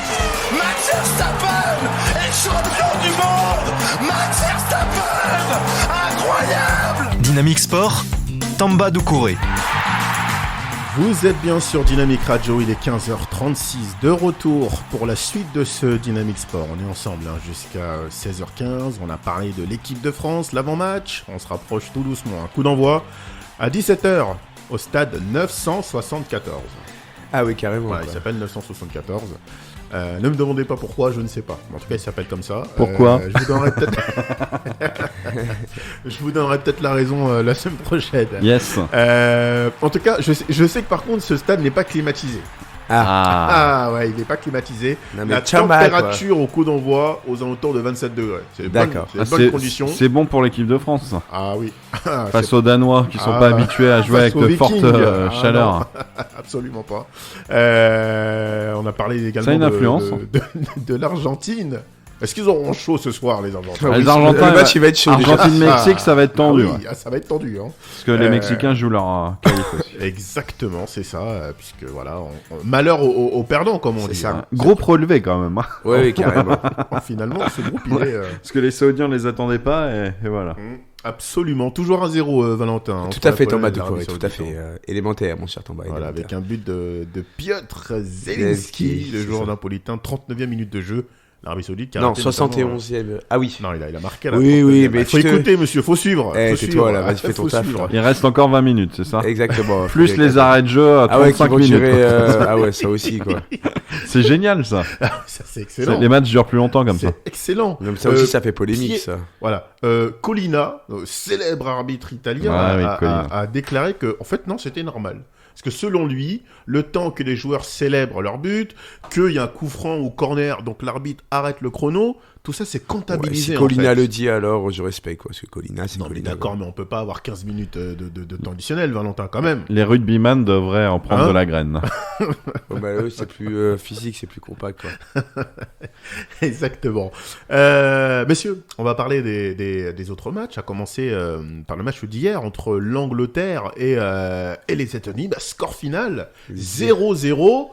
Max Verstappen est champion du monde. Max Verstappen, incroyable. Dynamic Sport, Tamba Doucouré. Vous êtes bien sur Dynamic Radio, il est 15h36, de retour pour la suite de ce Dynamic Sport. On est ensemble jusqu'à 16h15, on a parlé de l'équipe de France, l'avant-match, on se rapproche tout doucement, un coup d'envoi à 17h. au stade 974. Ah oui, carrément. Voilà, il s'appelle 974. Ne me demandez pas pourquoi, je ne sais pas. En tout cas, il s'appelle comme ça. Pourquoi je vous donnerai peut-être la raison la semaine prochaine. Yes. En tout cas, je sais que par contre, ce stade n'est pas climatisé. Ah. Ouais, il n'est pas climatisé. Non, mais La température au coup d'envoi aux alentours de 27 degrés. C'est des bonnes, D'accord. c'est des bonnes conditions. C'est bon pour l'équipe de France, ça. Ah oui. Face aux Danois qui sont pas habitués à jouer face avec aux de fortes Vikings. chaleurs. Non, absolument pas. On a parlé également Ça a une influence. de l'Argentine. Est-ce qu'ils auront chaud ce soir, les Argentins? Les Argentins, le match il va être chaud. déjà. Argentine-Mexique, ça va être tendu. Ah oui, ça va être tendu. Hein. Parce que les Mexicains jouent leur qualif aussi. Exactement, c'est ça. Puisque voilà, malheur aux perdants, comme on dit. ça. Hein. Gros relevé quand même. Ouais, oui, carrément. Finalement, ce groupe, il est... Parce que les Saoudiens ne les attendaient pas et voilà. Absolument, toujours 1-0, Valentin. Hein, Tout pour à la fait, Pologne Thomas et l'Arabie Doucouré, tout à Saoudite, fait. hein. Élémentaire, mon cher Thomas. Voilà, élémentaire. avec un but de Piotr Zelinski, Zelinski, le c'est joueur ça. napolitain, 39e minute de jeu. L'Arabie Saoudite qui a Non, raté notamment, 71e. Ah oui. Non, il a marqué la Oui, 39e. oui, mais faut tu te- écouter, monsieur, faut suivre. Eh, faut tais-toi, suivre. là, vas-y, fais ton Faut taf, suivre. là. Il reste encore 20 minutes, c'est ça? Exactement. Plus les arrêts de jeu à Ah ouais, qui 35 vont minutes. durer. quoi. Ah ouais, ça aussi, quoi. C'est génial ça. Ça, c'est excellent. Les matchs durent plus longtemps comme ça. C'est excellent. Même ça aussi, Euh, ça fait polémique, Pied- ça. Voilà. Colina, célèbre arbitre italien, Ah oui, Colina. a déclaré que, en fait, non, c'était normal. Parce que selon lui, le temps que les joueurs célèbrent leur but, qu'il y a un coup franc ou corner, donc l'arbitre arrête le chrono, tout ça c'est Ouais, comptabilisé. si en Colina fait. le dit, alors je respecte, quoi. Parce que Colina, c'est Non, mais Colina. d'accord, mais on peut pas avoir 15 minutes de temps additionnel, Valentin, quand même. Les rugbyman devraient en prendre Hein de la graine. Oh, bah, eux, c'est plus physique, c'est plus compact, quoi. Exactement. Messieurs, on va parler des autres matchs, à commencer par le match d'hier entre l'Angleterre et les États-Unis. Bah, score final, 0-0.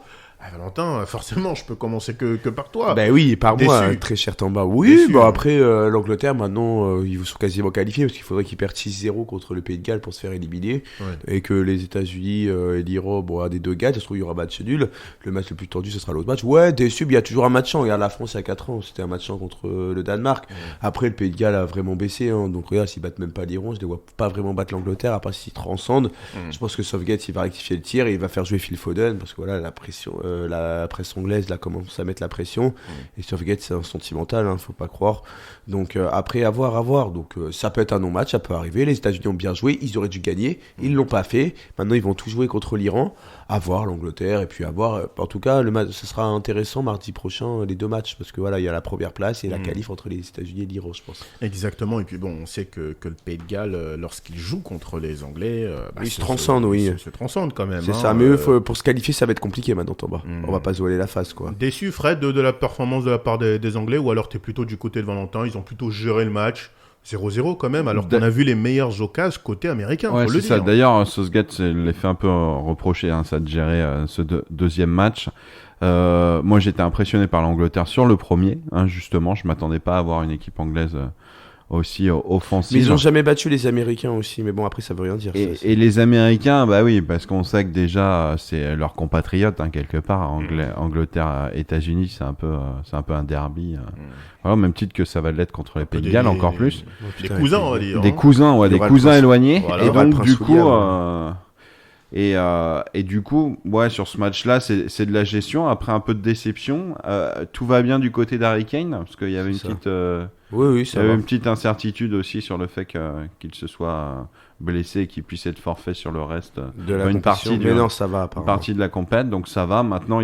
Valentin, forcément, je peux commencer que par toi. Bah oui, et par Déçu. moi, très cher Tamba. Oui, Déçu, bah hein. après, l'Angleterre, maintenant, ils sont quasiment qualifiés parce qu'il faudrait qu'ils perdent 6-0 contre le Pays de Galles pour se faire éliminer. Ouais. Et que les États-Unis et l'Iran, bon, à des deux gars, ça se trouve, il y aura match nul. Le match le plus tendu, ce sera l'autre match. Ouais, déçu, mais il y a toujours un match en. Regarde, la France, il y a 4 ans, c'était un match en contre le Danemark. Après, le Pays de Galles a vraiment baissé. Hein. Donc, regarde, s'ils battent même pas l'Iran, je les vois pas vraiment battre l'Angleterre, à part s'ils transcendent. Je pense que Southgate, il va rectifier le tir et il va faire jouer Phil Foden parce que voilà, la pression, la presse anglaise là commence à mettre la pression et Southgate c'est un sentimental, hein, faut pas croire. Donc après à voir. Donc ça peut être un non-match, ça peut arriver. Les États-Unis ont bien joué, ils auraient dû gagner, ils l'ont pas fait. Maintenant ils vont tout jouer contre l'Iran. À voir l'Angleterre et puis à voir. En tout cas, le match, ce sera intéressant mardi prochain les deux matchs parce que voilà, il y a la première place et la qualif entre les États-Unis et l'Iran, je pense. Exactement, et puis bon, on sait que le Pays de Galles, lorsqu'il joue contre les Anglais, Ils se transcendent, oui. Se transcendent quand même. C'est hein. ça, mais eux, pour se qualifier, ça va être compliqué maintenant en bas. On va pas se voiler la face, quoi. Déçu, Fred, de la performance de la part des Anglais, ou alors t'es plutôt du côté de Valentin, ils ont plutôt géré le match 0-0 quand même, alors qu'on a vu les meilleures occasions côté américain, Ouais, faut le c'est ça. dire. D'ailleurs, Southgate les fait un peu reprocher ça de gérer ce deuxième match. Moi, j'étais impressionné par l'Angleterre sur le premier. Hein, justement, je m'attendais pas à avoir une équipe anglaise aussi offensive. Mais ils ont jamais battu les Américains aussi, mais bon, après, ça veut rien dire. ça, c'est- Et les Américains, bah oui, parce qu'on sait que déjà, c'est leurs compatriotes, hein, quelque part. Angleterre, États-Unis, c'est un peu un derby. Voilà, au même titre que ça va l'être contre les Pays de Galles, encore plus. Oh, Des putain, cousins, et puis- on va dire. Des hein. cousins, ouais, Il y des aura le cousins prince- éloignés. Voilà. Et Il y aura le donc, prince du coup, William. et du coup, ouais, sur ce match-là, c'est de la gestion. Après un peu de déception, tout va bien du côté d'Harry Kane, parce qu'il y avait une Ça. petite, Oui, il ça y avait va. une petite incertitude aussi sur le fait qu'il se soit blessé et qu'il puisse être forfait sur le reste. De la une compétition, partie mais du- non, ça va, Une apparemment. partie de la compète, donc ça va. Maintenant,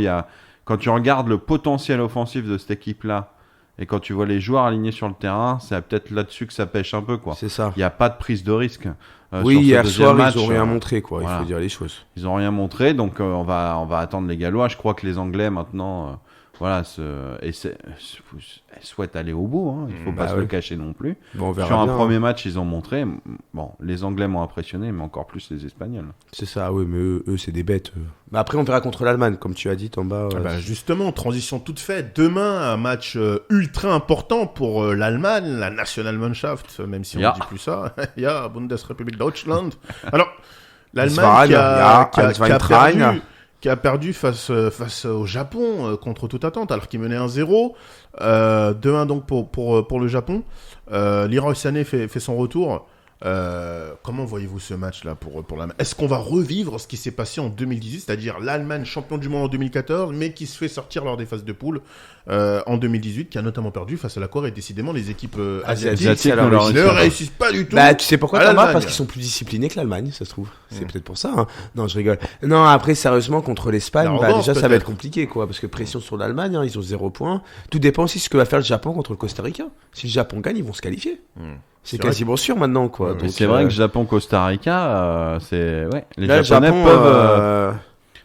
quand tu regardes le potentiel offensif de cette équipe-là, et quand tu vois les joueurs alignés sur le terrain, c'est peut-être là-dessus que ça pêche un peu, quoi. C'est ça. Il n'y a pas de prise de risque. Oui, sur ce hier deuxième soir, match, ils ont rien montré, quoi. voilà. Il faut dire les choses. Ils n'ont rien montré, donc on va attendre les Gallois. Je crois que les Anglais, maintenant, voilà, souhaitent aller au bout. Hein. Il ne faut pas Bah se ouais. le cacher non plus. Bon, on verra Sur un bien, premier hein. match, ils ont montré. Bon, les Anglais m'ont impressionné, mais encore plus les Espagnols. C'est ça, oui, mais eux c'est des bêtes. Eux. Bah, après, on verra contre l'Allemagne, comme tu as dit, en bas. Ah bah, justement, transition toute faite. Demain, un match ultra important pour l'Allemagne, la Nationalmannschaft, même si on ne Ja. dit plus ça. Ja, Bundesrepublik Deutschland. Alors, l'Allemagne Verein, ja, qui a perdu face au Japon contre toute attente, alors qu'il menait 1-0. Demain, donc, pour le Japon. Leroy Sané fait son retour. Comment voyez-vous ce match-là pour l'Allemagne ? Est-ce qu'on va revivre ce qui s'est passé en 2018, c'est-à-dire l'Allemagne champion du monde en 2014, mais qui se fait sortir lors des phases de poule en 2018, qui a notamment perdu face à la Corée. Décidément, les équipes asiatiques ne réussissent pas du tout. Bah, tu sais pourquoi, Thomas ? Parce qu'ils sont plus disciplinés que l'Allemagne, ça se trouve. C'est peut-être pour ça. Hein. Non, je rigole. Non, après, sérieusement, contre l'Espagne, déjà, ça va être compliqué, quoi, parce que pression sur l'Allemagne, hein, ils ont 0 points. Tout dépend aussi de ce que va faire le Japon contre le Costa Rica. Si le Japon gagne, ils vont se qualifier. C'est quasiment sûr maintenant, quoi. Donc, c'est vrai que Japon-Costa Rica, c'est... Ouais, les Japonais peuvent...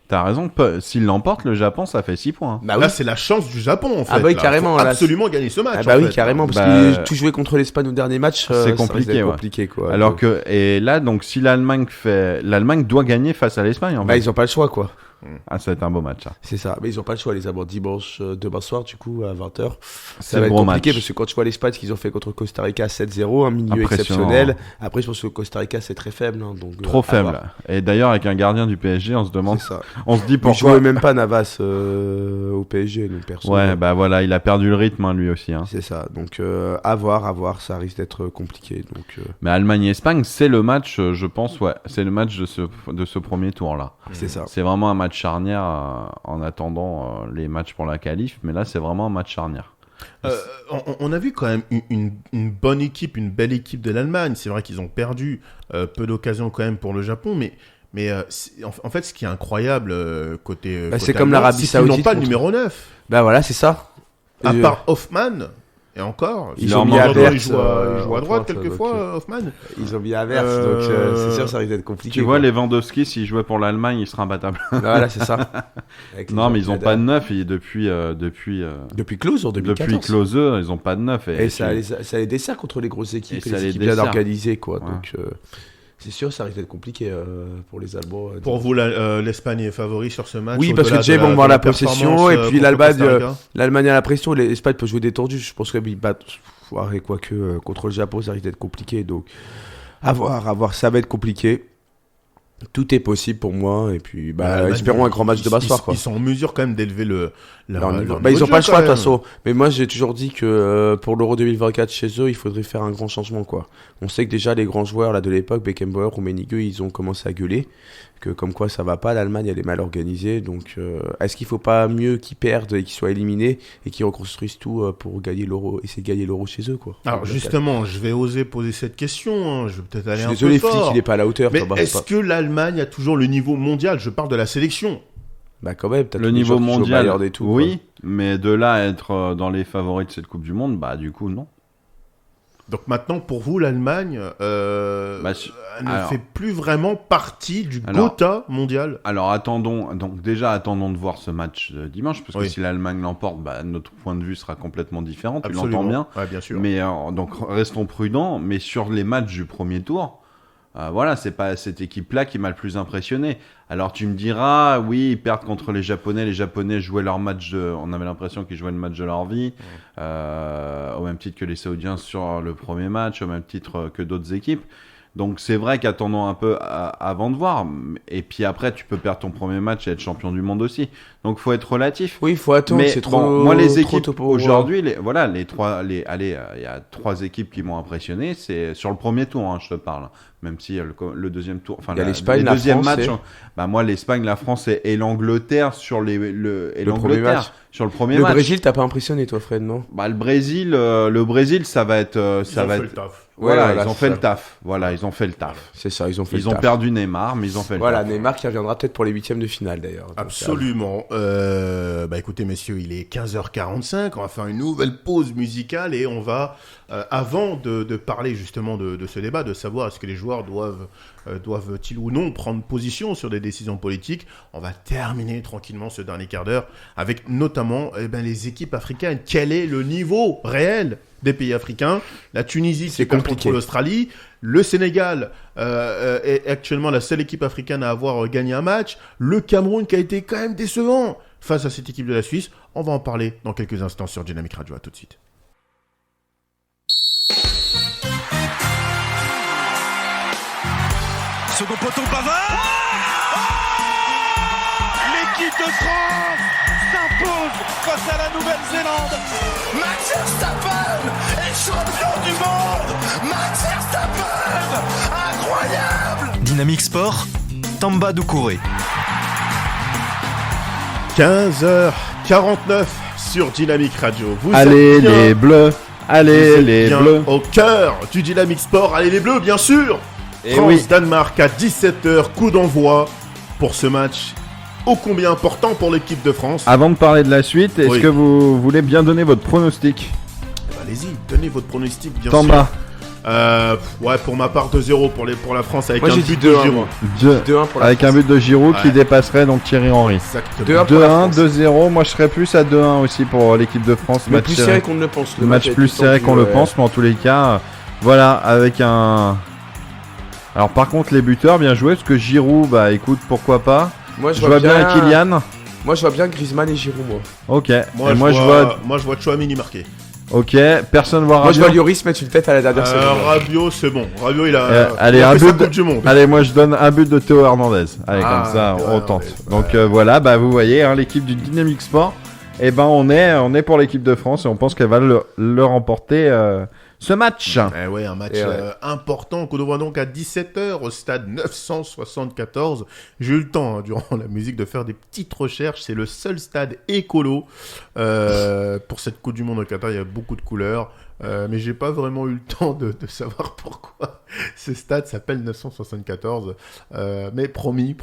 T'as raison, s'ils l'emportent, le Japon, ça fait 6 points. Bah, là, c'est la chance du Japon, en fait. Ah bah oui, carrément. Faut absolument gagner ce match. Ah bah oui, carrément, parce que tout jouer contre l'Espagne au dernier match, c'est compliqué, quoi. Alors que, et là, donc, si l'Allemagne doit gagner face à l'Espagne, en fait. Ils ont pas le choix, quoi. Ah, ça va être un beau match, ça. C'est ça, mais ils ont pas le choix, les abords dimanche, demain soir, du coup, à 20h. Ça va être compliqué, match. Parce que quand tu vois l'Espagne qu'ils ont fait contre Costa Rica 7-0, un milieu exceptionnel. Après, je pense que Costa Rica, c'est très faible. Hein, donc, trop faible. Et d'ailleurs, avec un gardien du PSG, on se demande. Ça. On se dit pourquoi. Il jouait même pas Navas au PSG, donc personne. Ouais, bah voilà, il a perdu le rythme, hein, lui aussi. Hein. C'est ça, donc à voir, ça risque d'être compliqué. Donc, Mais Allemagne-Espagne, c'est le match, je pense, c'est le match de ce premier tour-là. C'est ça. C'est vraiment un match charnière en attendant les matchs pour la qualif, mais là, c'est vraiment un match charnière. On a vu quand même une bonne équipe, une belle équipe de l'Allemagne. C'est vrai qu'ils ont perdu peu d'occasions quand même pour le Japon, mais en fait, ce qui est incroyable côté c'est comme l'Arabie Saoudite. Ils n'ont pas le numéro 9. Bah voilà, c'est ça. À part Hoffmann. Et encore, ils ont mis Havertz, il joue à droite quelquefois, Hoffmann. Ils ont mis Havertz, donc c'est sûr ça risque d'être compliqué. Tu vois, Lewandowski, s'il jouait pour l'Allemagne, il serait imbattable. Voilà, c'est ça. Non, mais ils n'ont pas de neuf depuis Klose en 2014. Depuis Klose, ils n'ont pas de neuf. Et ça les dessert contre les grosses équipes, et les équipes bien organisées, quoi. Ouais. Donc c'est sûr, ça risque d'être compliqué pour les Allemands. Pour vous, l'Espagne est favori sur ce match? Oui, parce que Jay vont voir la possession, et puis l'Allemagne a la pression, l'Espagne peut jouer détendu. Je pense qu'ils battent, quoique contre le Japon, ça risque d'être compliqué. Donc, à voir, ça va être compliqué. Tout est possible pour moi, et puis espérons un grand match de soir. Ils sont en mesure quand même d'élever leur niveau. Ils n'ont pas le choix de toute façon. Mais moi j'ai toujours dit que pour l'Euro 2024 chez eux, il faudrait faire un grand changement, quoi. On sait que déjà les grands joueurs là de l'époque, Beckenbauer, Rummenigge, ils ont commencé à gueuler que comme quoi ça va pas, l'Allemagne elle est mal organisée. Donc est-ce qu'il faut pas mieux qu'ils perdent et qu'ils soient éliminés et qu'ils reconstruisent tout pour gagner l'Euro, essayer de gagner l'Euro chez eux, quoi. Alors justement, je vais oser poser cette question. Hein. Je vais peut-être aller un peu fort. Désolé, Flick, il est pas à la hauteur. Mais est-ce que l'Allemagne a toujours le niveau mondial? Je parle de la sélection. Bah quand même, le niveau mondial, et tout, oui, mais de là à être dans les favoris de cette Coupe du Monde, bah du coup non. Donc maintenant, pour vous, l'Allemagne ne fait plus vraiment partie du quota mondial. Alors attendons de voir ce match dimanche, parce que si l'Allemagne l'emporte, notre point de vue sera complètement différent. Tu l'entends bien. Ouais, bien sûr. Mais donc restons prudents. Mais sur les matchs du premier tour. C'est pas cette équipe-là qui m'a le plus impressionné. Alors tu me diras, oui, ils perdent contre les Japonais. Les Japonais jouaient leur match on avait l'impression qu'ils jouaient le match de leur vie, au même titre que les Saoudiens sur le premier match, au même titre que d'autres équipes. Donc c'est vrai qu'attendons un peu avant de voir. Et puis après, tu peux perdre ton premier match et être champion du monde aussi. Donc faut être relatif. Oui, il faut attendre. Mais c'est trop. Moi, les équipes aujourd'hui, il y a 3 équipes qui m'ont impressionné. C'est sur le premier tour, hein, je te parle. Même si le deuxième tour, il y a l'Espagne, la France, match, moi l'Espagne, la France et l'Angleterre sur l'Angleterre sur le premier match. Le Brésil, t'as pas impressionné, toi, Fred, non? Le Brésil, ça va être, le taf. Voilà, ils ont fait le taf. Voilà, ils ont fait le taf. C'est ça, ils ont fait le taf. Ils ont perdu Neymar, mais ils ont fait le taf. Voilà, Neymar qui reviendra peut-être pour les 8e de finale, d'ailleurs. Absolument. Écoutez, messieurs, il est 15h45. On va faire une nouvelle pause musicale et on va, avant de parler justement de ce débat, de savoir est-ce que les joueurs doivent-ils ou non prendre position sur des décisions politiques, on va terminer tranquillement ce dernier quart d'heure avec notamment les équipes africaines. Quel est le niveau réel des pays africains? La Tunisie qui perd contre l'Australie, le Sénégal est actuellement la seule équipe africaine à avoir gagné un match, le Cameroun qui a été quand même décevant face à cette équipe de la Suisse. On va en parler dans quelques instants sur Dynamic Radio. À tout de suite. Second poteau, Pavard. Mais L'équipe de France s'impose face à la Nouvelle-Zélande. Max Verstappen est champion du monde. Max Verstappen, incroyable. Dynamique Sport, Tamba Doucouré. 15h49 sur Dynamique Radio. Vous Allez êtes bien, les bleus, allez vous êtes les bien bleus. au cœur du Dynamique Sport. Allez les bleus, bien sûr. Et France-Danemark à 17h, coup d'envoi pour ce match ô combien important pour l'équipe de France. Avant de parler de la suite, est-ce Oui. que vous voulez bien donner votre pronostic? Allez-y, donnez votre pronostic, bien Tamba, sûr. Ouais, pour ma part, 2-0 pour la France avec Moi, un j'ai but dit de 2-1, Giroud. moi. 2 pour la avec un France. but de Giroud qui Ouais. dépasserait donc Thierry Henry. Exactement. 2-1 pour la 2-1, France. 2-0, moi je serais plus à 2-1 aussi pour l'équipe de France. Mais Match plus serré. serré qu'on ne le pense. Le match est plus tout serré tendu, qu'on le ouais. pense, mais en tous les cas, voilà, avec un... Alors par contre, les buteurs, bien joué, parce que Giroud, bah écoute, pourquoi pas. Moi, Je vois bien Kylian. Moi, je vois bien Griezmann et Giroud, moi. Ok, Moi, et je moi je vois... vois Chouamini marquer. Ok, personne voit Moi, je vois Rabiot. Lloris mettre une tête à la dernière seconde. Rabiot, c'est bon. Rabiot, il a, allez, il a un fait sa but de- Coupe du Monde. Allez, moi je donne un but de Théo Hernandez. Allez, Ah, comme ça, Théo on tente. Hernandez, Donc ouais. voilà, bah vous voyez, hein, l'équipe du Dynamic Sport, eh ben on est pour l'équipe de France et on pense qu'elle va le remporter ce match. Eh ouais, un match Et ouais. important qu'on voit donc à 17h au stade 974. J'ai eu le temps, hein, durant la musique, de faire des petites recherches. C'est le seul stade écolo pour cette Coupe du Monde au Qatar. Il y a beaucoup de couleurs. Mais j'ai pas vraiment eu le temps de savoir pourquoi ce stade s'appelle 974. Mais promis,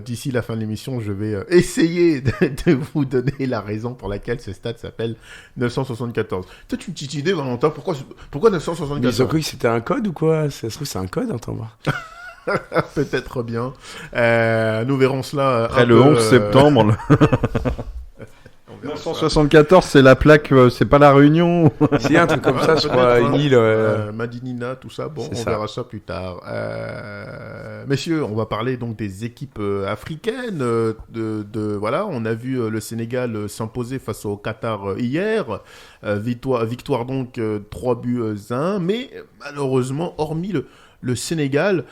d'ici la fin de l'émission, je vais essayer de vous donner la raison pour laquelle ce stade s'appelle 974. Peut-être une petite idée, Valentin, pourquoi Mais ils ont 974? cru que c'était un code ou quoi? Ça se trouve, c'est un code, hein, Tamba. Peut-être bien. Nous verrons cela Après un le peu, 11 septembre, on verra ça. 974, c'est la plaque, c'est pas la Réunion. S'il y a un truc comme ça, je Peut-être, crois, hein. une île. Madinina, tout ça, bon, C'est on ça. verra ça plus tard. Messieurs, on va parler donc des équipes africaines. Voilà, on a vu le Sénégal s'imposer face au Qatar hier. Victoire donc 3-1. Mais malheureusement, hormis le Sénégal,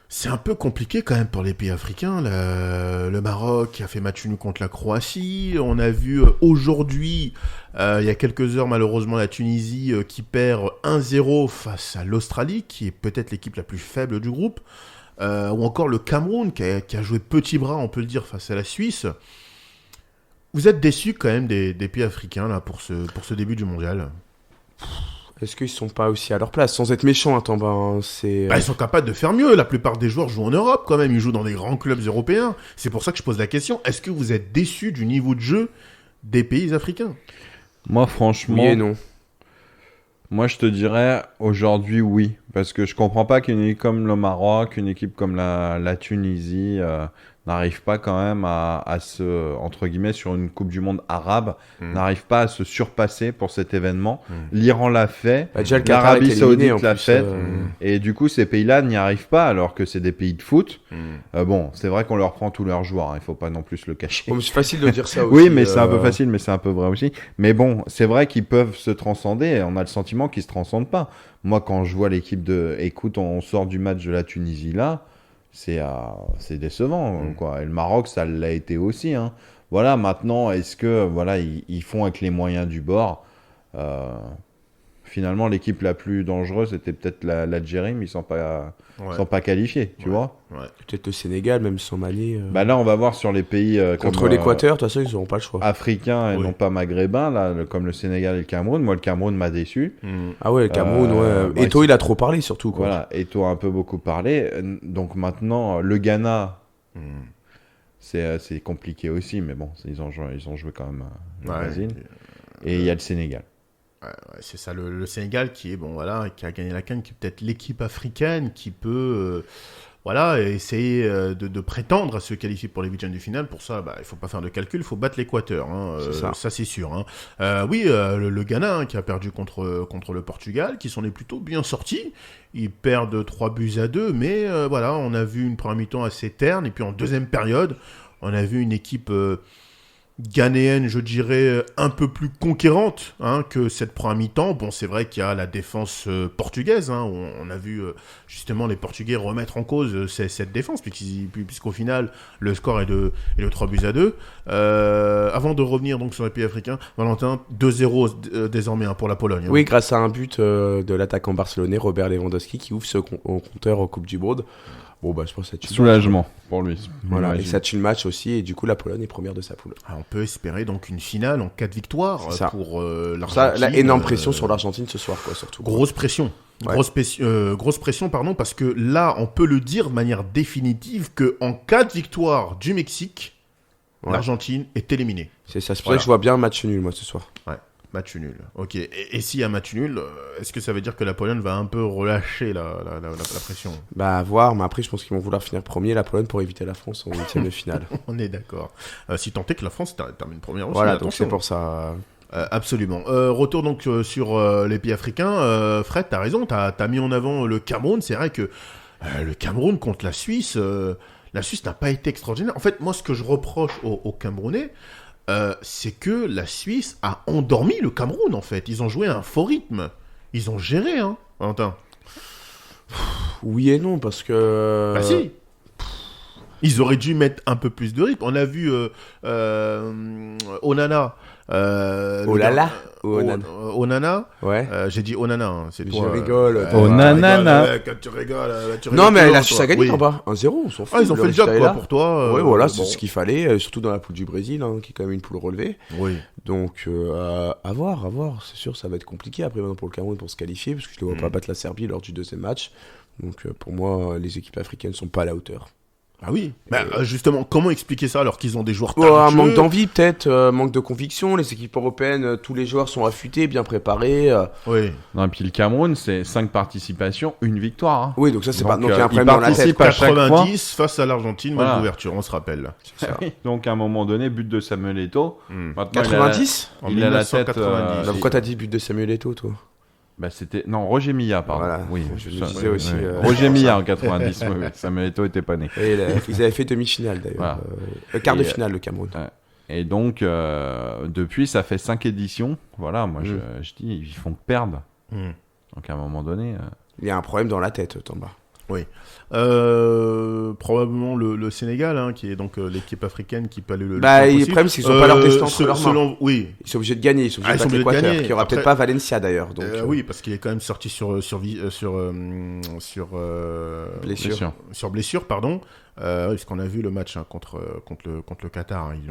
c'est un peu compliqué quand même pour les pays africains. Le Maroc a fait match nul contre la Croatie. On a vu aujourd'hui, il y a quelques heures malheureusement, la Tunisie qui perd 1-0 face à l'Australie, qui est peut-être l'équipe la plus faible du groupe. Ou encore le Cameroun qui a joué petit bras, on peut le dire, face à la Suisse. Vous êtes déçus quand même des pays africains là, pour ce début du mondial? Est-ce qu'ils sont pas aussi à leur place? Sans être méchants, hein, Tamba. Hein, c'est... Ils sont capables de faire mieux. La plupart des joueurs jouent en Europe quand même. Ils jouent dans des grands clubs européens. C'est pour ça que je pose la question. Est-ce que vous êtes déçus du niveau de jeu des pays africains? Moi, franchement, Oui et non. moi je te dirais aujourd'hui oui. Parce que je comprends pas qu'une équipe comme le Maroc, une équipe comme la Tunisie n'arrive pas quand même à se, entre guillemets, sur une Coupe du Monde arabe, n'arrive pas à se surpasser pour cet événement. L'Iran l'a fait, Bah, déjà, le Qatar l'Arabie est éliminé, en Saoudite l'a plus, fait, et du coup ces pays-là n'y arrivent pas alors que c'est des pays de foot. Bon, c'est vrai qu'on leur prend tous leurs joueurs, il faut pas non plus le cacher. Bon, mais c'est facile de dire ça aussi. Oui, mais c'est un peu facile, mais c'est un peu vrai aussi. Mais bon, c'est vrai qu'ils peuvent se transcender, et on a le sentiment qu'ils se transcendent pas. Moi, quand je vois l'équipe de... Écoute, on sort du match de la Tunisie là, c'est décevant, quoi. Et le Maroc, ça l'a été aussi, hein. Voilà, maintenant, est-ce que voilà, ils font avec les moyens du bord? Finalement, l'équipe la plus dangereuse était peut-être l'Algérie, mais ils sont pas qualifiés, tu vois. Ouais. Peut-être le Sénégal, même sans Mali. Bah là, on va voir sur les pays Contre comme, l'Équateur, de toute façon, ils n'auront pas le choix. africains et Oui. non pas maghrébins, là, comme le Sénégal et le Cameroun. Moi, le Cameroun m'a déçu. Ah ouais, le Cameroun, ouais. bah, Eto'o, il a trop parlé, surtout, quoi. Voilà, Eto'o a un peu beaucoup parlé. Donc maintenant, le Ghana, c'est compliqué aussi, mais bon, ils ont joué quand même le Ouais. Brésil. Et il y a le Sénégal. Ouais, c'est ça, le Sénégal qui est, bon, voilà, qui a gagné la CAN, qui est peut-être l'équipe africaine qui peut voilà, essayer de prétendre à se qualifier pour les huitièmes de finale. Pour ça, il ne faut pas faire de calcul, il faut battre l'Équateur. Hein, ça, c'est sûr. Hein. Oui, le Ghana qui a perdu contre le Portugal, qui s'en est plutôt bien sorti. Ils perdent 3-2, mais voilà, on a vu une première mi-temps assez terne. Et puis en deuxième période, on a vu une équipe ghanéenne, je dirais, un peu plus conquérante que cette première mi-temps. Bon, c'est vrai qu'il y a la défense portugaise. On a vu justement les Portugais remettre en cause cette défense, puisqu'au final, le score est de 3-2. Avant de revenir donc sur les pays africains, Valentin, 2-0 désormais pour la Pologne. Oui, grâce à un but de l'attaquant barcelonais, Robert Lewandowski, qui ouvre ce compteur au Coupe du Monde. Bon, bah, je pense que ça tue soulagement pour lui. Voilà, et ça tue le match aussi, et du coup, la Pologne est première de sa poule. On peut espérer donc une finale en 4 victoires pour l'Argentine. Ça, la énorme pression sur l'Argentine ce soir, quoi, surtout. Grosse pression. Ouais. Grosse pression, parce que là, on peut le dire de manière définitive qu'en cas de victoire du Mexique, l'Argentine est éliminée. C'est ça, c'est pour ça que je vois bien un match nul, moi, ce soir. Ouais. Match nul. Ok. Et s'il y a match nul, est-ce que ça veut dire que la Pologne va un peu relâcher la pression? Bah, à voir, mais après, je pense qu'ils vont vouloir finir premier, la Pologne, pour éviter la France en 8e de finale. On est d'accord. Si tant est que la France termine première aussi. Voilà, attention. donc c'est pour ça. Absolument. Retour donc sur les pays africains. Fred, t'as raison, t'as mis en avant le Cameroun. C'est vrai que le Cameroun contre la Suisse n'a pas été extraordinaire. En fait, moi, ce que je reproche aux Camerounais, c'est que la Suisse a endormi le Cameroun, en fait. Ils ont joué à un faux rythme. Ils ont géré, Valentin. Oui et non, parce que... Bah si. Ils auraient dû mettre un peu plus de rythme. On a vu Onana. Onana. Ouais. J'ai dit Onana, c'est toi. Je rigole. Onana. Quand tu rigoles, Non, mais la Suisse a gagné en bas. 1-0, on s'en fout. Ils ont fait le job quoi, pour toi. Oui, voilà, c'est ce qu'il fallait, surtout dans la poule du Brésil, qui est quand même une poule relevée. Oui. Donc, à voir. C'est sûr, ça va être compliqué après maintenant pour le Cameroun pour se qualifier, parce que je ne vois pas battre la Serbie lors du deuxième match. Donc, pour moi, les équipes africaines ne sont pas à la hauteur. Ah oui, justement, comment expliquer ça alors qu'ils ont des joueurs un manque d'envie peut-être, manque de conviction. Les équipes européennes, tous les joueurs sont affûtés, bien préparés. Oui. Non, et puis le Cameroun, c'est 5 participations, 1 victoire. Oui, donc ça c'est pas. Donc il y a un il problème dans la tête. participe à chaque 90 face à l'Argentine, Voilà. match d'ouverture, on se rappelle. Donc à un moment donné, but de Samuel Eto'o. Maintenant, 90 il a la tête. 1990. Pourquoi t'as dit but de Samuel Eto'o, toi? Bah c'était Roger Milla, pardon. Voilà. Oui, Je le disais aussi. Roger Milla en 90. Oui. Samuel Eto'o était pas né. Et ils avaient fait demi-finale d'ailleurs. Voilà. Quart de finale, le Cameroun. Et donc depuis, ça fait 5 éditions. Voilà, moi je dis, ils font que perdre. Donc à un moment donné. Il y a un problème dans la tête, Tamba. Oui. Probablement le Sénégal, qui est donc l'équipe africaine qui peut aller le le problème, c'est qu'ils n'ont pas leur destin entre leurs mains. Oui. Ils sont obligés de gagner, ils sont obligés de battre l'Équateur, qui aura peut-être pas Valencia d'ailleurs. Donc, oui, parce qu'il est quand même sorti sur blessure, pardon. Parce qu'on a vu le match contre le Qatar, ils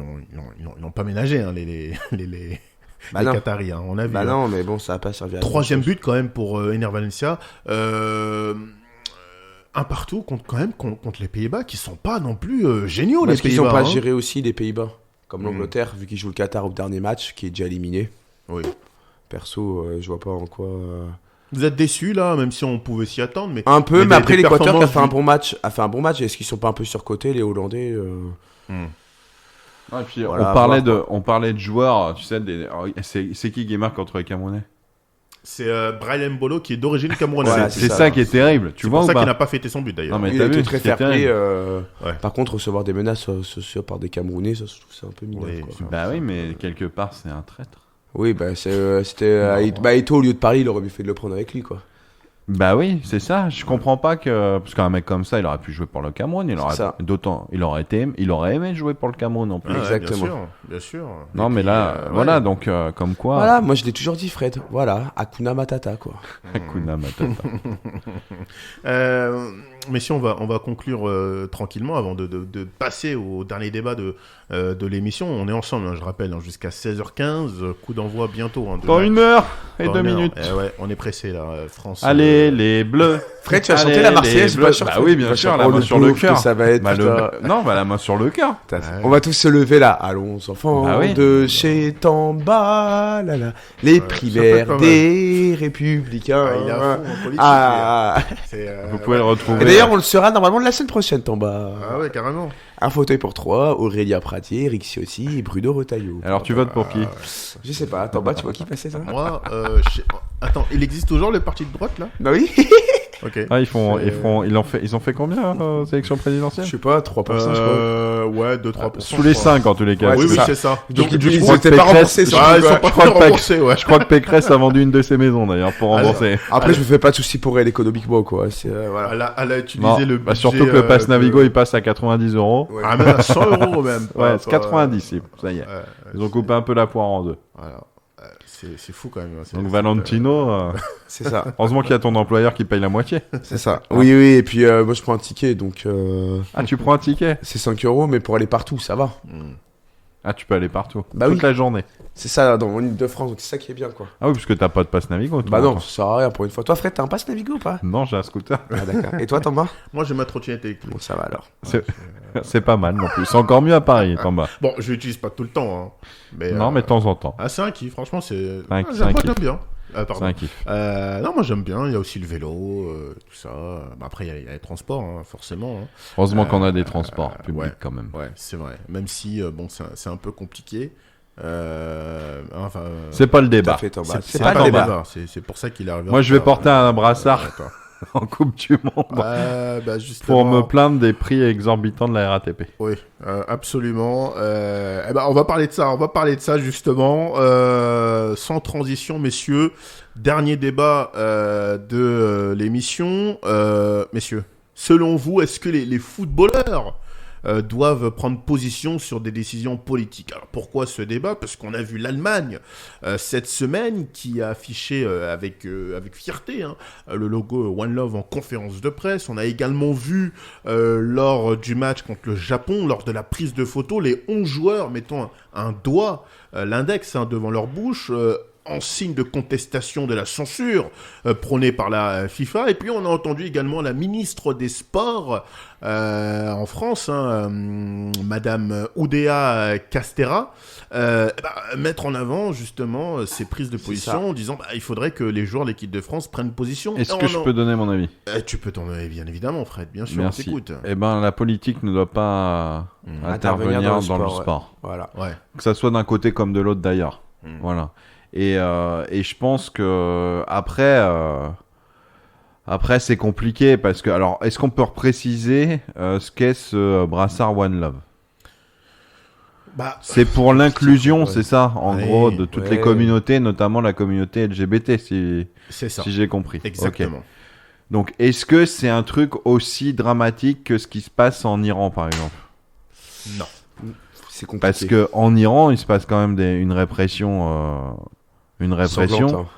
n'ont pas ménagé les Qataris, on a vu. Non, mais bon, ça n'a pas servi à 3e but quand même pour Ener Valencia. Un partout contre les Pays-Bas qui sont pas non plus géniaux. Parce les qu'ils Pays-Bas. n'ont pas géré aussi les Pays-Bas, comme l'Angleterre, vu qu'ils jouent le Qatar au dernier match, qui est déjà éliminé. Oui. Perso, je vois pas en quoi. Vous êtes déçus là, même si on pouvait s'y attendre, mais un peu, mais après l'Équateur qui a fait un bon match, Est-ce qu'ils sont pas un peu surcotés, les Hollandais? Et puis Voilà, on parlait de joueurs, tu sais, c'est qui marque contre les Camerounais? C'est Brahim Mbolo qui est d'origine camerounaise. Voilà, c'est ça qui est terrible. Tu vois, c'est pour ça ou pas qu'il n'a pas fêté son but d'ailleurs. Non, mais Il t'as a été vu, très c'est fair-play. terrible. Par contre, recevoir des menaces sociales par des Camerounais, ça, je trouve c'est un peu minable. Oui, quoi. Bah oui, mais quelque part, c'est un traître. Oui, c'était. Eto'o, au lieu de Paris, il aurait mieux fait de le prendre avec lui, quoi. Bah oui, c'est ça. Je comprends pas que parce qu'un mec comme ça, il aurait pu jouer pour le Cameroun. Il aurait aimé jouer pour le Cameroun en plus. Exactement. Bien sûr. Non, mais là, voilà, donc comme quoi. Voilà, moi je l'ai toujours dit, Fred. Voilà, Hakuna Matata, quoi. Hakuna Matata. Mais si on va conclure tranquillement avant de passer au dernier débat de l'émission. On est ensemble, je rappelle, jusqu'à 16h15. Coup d'envoi bientôt. Dans 1h02 minutes. Ouais, on est pressé là, France. Allez, les Bleus. Fred, tu as chanté la Marseillaise ou pas sûr? Bah oui, bien sûr, la main sur le cœur. Ça va être. Non, la main sur le cœur. On va tous se lever là. Allons, enfants de chez Tamba, les primaires des Républicains. Il est à fond en politique. Vous pouvez le retrouver. Et d'ailleurs, on le sera normalement la semaine prochaine, Tamba. Ah ouais, carrément. Un fauteuil pour 3, Aurélien Pratier, Rick Ciotti et Bruno Retailleau. Alors, tu votes pour qui? Je sais pas. Tamba, tu vois qui passer ça? Moi, attends, il existe toujours le parti de droite là? Bah oui. Ok. Ah, ils ont fait combien sélection présidentielle? Je sais pas, 3%, je crois. Ouais, 2-3%. Sous les 5 en tous les cas. Ouais, Oui, c'est ça. c'est ça. Donc, je ils crois étaient que pas Pécresse- remboursés sur Ah, ils sont quoi. pas crois que remboursés, ouais. Je crois que Pécresse a vendu une de ses maisons d'ailleurs pour rembourser. Après, je me fais pas de soucis pour elle économiquement, quoi. C'est, voilà. Elle a utilisé Non, le bah, budget, surtout que le pass Navigo il passe à 90 €. Ouais. Ah, même à 100 € même. Ouais, Pas- c'est 90, ça y est. Ouais, Ils ont coupé un peu la poire en deux. Voilà. C'est fou quand même. Hein. Donc Valentino, C'est ça. heureusement qu'il y a ton employeur qui paye la moitié. C'est ça. Oui, oui. Et puis, moi, je prends un ticket, donc Ah, tu prends un ticket? c'est 5 €, mais pour aller partout, ça va. Ah, tu peux aller partout. Bah Toute oui. la journée. C'est ça, dans l'île de France, donc c'est ça qui est bien, quoi. Ah oui, parce que t'as pas de passe Navigo. toi, Bah non, toi. ça sert à rien pour une fois. Toi, Fred, t'as un pass Navigo ou pas? Non, j'ai un scooter. Ah, d'accord. Et toi, Thomas? Moi, j'ai ma trottinette électrique. Bon, ça va alors. C'est pas mal non plus. C'est encore mieux à Paris, en bas. Bon, je l'utilise pas tout le temps. Hein. Mais, Non, mais de temps en temps. Ah, c'est un kiff, franchement, c'est. un Ah, kiff. j'aime bien. Pardon. C'est un kiff. Non, moi j'aime bien. Il y a aussi le vélo, tout ça. Bah, après, il y a les transports, hein, forcément. Hein. Heureusement qu'on a des transports publics ouais. quand même. Ouais, c'est vrai. Même si, bon, c'est un peu compliqué. Enfin. C'est pas le Tout à débat. fait, Thomas. c'est C'est pas le débat. C'est pour ça qu'il est arrivé. Moi, en je vais retard. porter un brassard D'accord. en Coupe du Monde Bah, justement, pour me plaindre des prix exorbitants de la RATP. Oui, absolument. Eh ben, on va parler de ça. On va parler de ça justement. Sans transition, messieurs. Dernier débat de l'émission. Messieurs, selon vous, est-ce que les footballeurs doivent prendre position sur des décisions politiques? Alors pourquoi ce débat? Parce qu'on a vu l'Allemagne cette semaine qui a affiché avec fierté hein, le logo One Love en conférence de presse. On a également vu lors du match contre le Japon, lors de la prise de photo, les 11 joueurs mettant un doigt, l'index devant leur bouche, en signe de contestation de la censure prônée par la FIFA. Et puis on a entendu également la ministre des Sports en France, Madame Oudéa Castéra, mettre en avant justement ces prises de position en disant il faudrait que les joueurs de l'équipe de France prennent position. Est-ce que je peux donner mon avis? Tu peux t'en donner bien évidemment, Fred, bien sûr, Merci. on t'écoute. Eh ben, la politique ne doit pas intervenir dans le sport. Voilà. Ouais. Que ça soit d'un côté comme de l'autre d'ailleurs. Voilà. Et je pense que après c'est compliqué parce que alors est-ce qu'on peut repréciser ce qu'est ce brassard One Love? Bah, C'est pour l'inclusion, ouais. c'est ça, en Ouais, gros, de toutes les ouais. communautés, notamment la communauté LGBT, c'est ça. si j'ai compris. Exactement. Ok. Donc, est-ce que c'est un truc aussi dramatique que ce qui se passe en Iran, par exemple? Non. C'est compliqué. Parce que en Iran, il se passe quand même une répression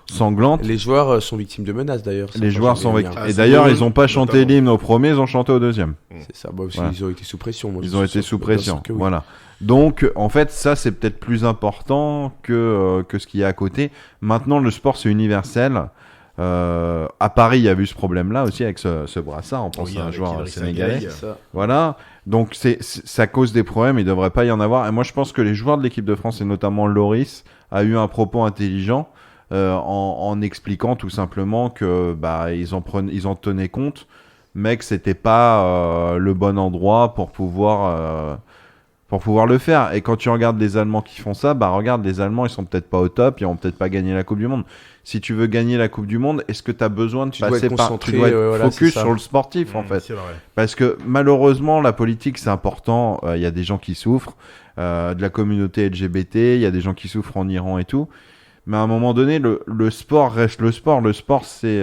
sanglante. Les joueurs sont victimes de menaces d'ailleurs. Les joueurs sont victimes. victimes. Ah, Et d'ailleurs, c'est ils n'ont pas chanté notamment. l'hymne au premier, ils ont chanté au deuxième. C'est ça. Bah, parce Voilà. qu'ils ont été sous pression. Moi, Ils je ont suis été sûr sous que- bien sûr pression. que oui. Voilà. Donc, en fait, ça, c'est peut-être plus important que ce qu'il y a à côté. Maintenant, le sport, c'est universel. À Paris, il y a eu ce problème-là aussi avec ce brassard. On pense Oui, à un avec joueur Idriss sénégalais. Gueye. C'est ça. Voilà. Donc, ça cause des problèmes. Il ne devrait pas y en avoir. Et moi, je pense que les joueurs de l'équipe de France, et notamment Loris, a eu un propos intelligent en expliquant tout simplement que ils en tenaient compte, mais que c'était pas le bon endroit pour pouvoir le faire. Et quand tu regardes les Allemands qui font ça, regarde, les Allemands, ils sont peut-être pas au top, ils vont peut-être pas gagner la Coupe du Monde. Si tu veux gagner la Coupe du Monde, est-ce que tu as besoin de Tu dois passer être par... concentré, Tu dois être voilà, focus c'est ça. sur le sportif, en fait. C'est vrai. Parce que malheureusement, la politique, c'est important. Il y a des gens qui souffrent de la communauté LGBT, il y a des gens qui souffrent en Iran et tout. Mais à un moment donné, le sport reste le sport. Le sport, c'est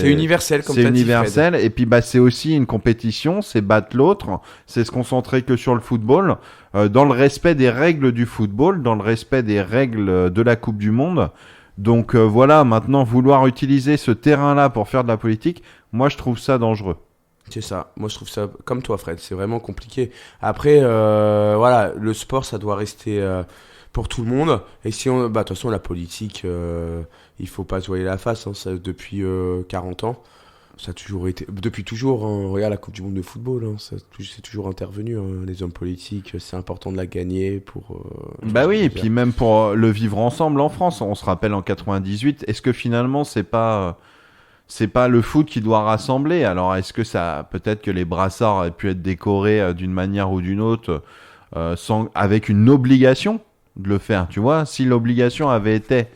universel comme c'est t'as dit, universel. Et puis, c'est aussi une compétition. C'est battre l'autre. C'est se concentrer que sur le football. Dans le respect des règles du football, dans le respect des règles de la Coupe du Monde. Donc voilà, maintenant, vouloir utiliser ce terrain-là pour faire de la politique, moi, je trouve ça dangereux. C'est ça. Moi, je trouve ça comme toi, Fred. C'est vraiment compliqué. Après, voilà, le sport, ça doit rester pour tout le monde. Et si on, de toute façon, la politique, il faut pas se voiler la face. Hein, ça, depuis 40 ans, ça a toujours été. Depuis toujours. Hein, regarde la Coupe du Monde de football. Hein, c'est toujours intervenu. Hein, les hommes politiques, c'est important de la gagner pour. Oui, et puis même pour le vivre ensemble en France. On se rappelle en 98. Est-ce que finalement, c'est pas le foot qui doit rassembler? Alors, est-ce que peut-être que les brassards auraient pu être décorés d'une manière ou d'une autre, avec une obligation de le faire, tu vois? Si l'obligation avait été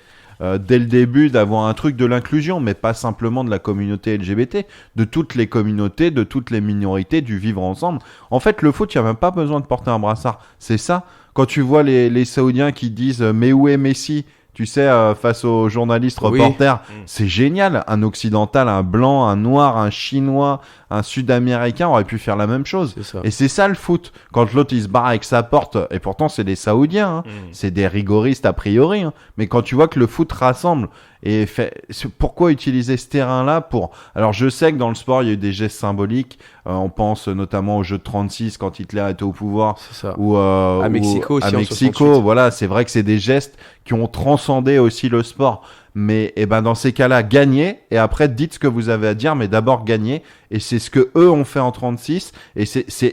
dès le début d'avoir un truc de l'inclusion, mais pas simplement de la communauté LGBT, de toutes les communautés, de toutes les minorités, du vivre ensemble. En fait, le foot, il n'y a même pas besoin de porter un brassard. C'est ça. Quand tu vois les Saoudiens qui disent « Mais où est Messi ?» Tu sais, face aux journalistes, reporters, c'est génial. Un occidental, un blanc, un noir, un chinois, un sud-américain aurait pu faire la même chose. Et c'est ça le foot. Quand l'autre il se barre avec sa porte, et pourtant c'est des Saoudiens, hein. C'est des rigoristes a priori, hein. Mais quand tu vois que le foot rassemble, et pourquoi utiliser ce terrain-là pour... Alors je sais que dans le sport il y a eu des gestes symboliques, on pense notamment au jeu de 36 quand Hitler était au pouvoir, ou à Mexico aussi, à Mexico, voilà, c'est vrai que c'est des gestes qui ont transcendé aussi le sport. Mais dans ces cas-là, gagnez et après dites ce que vous avez à dire, mais d'abord gagnez. Et c'est ce que eux ont fait en 36. Et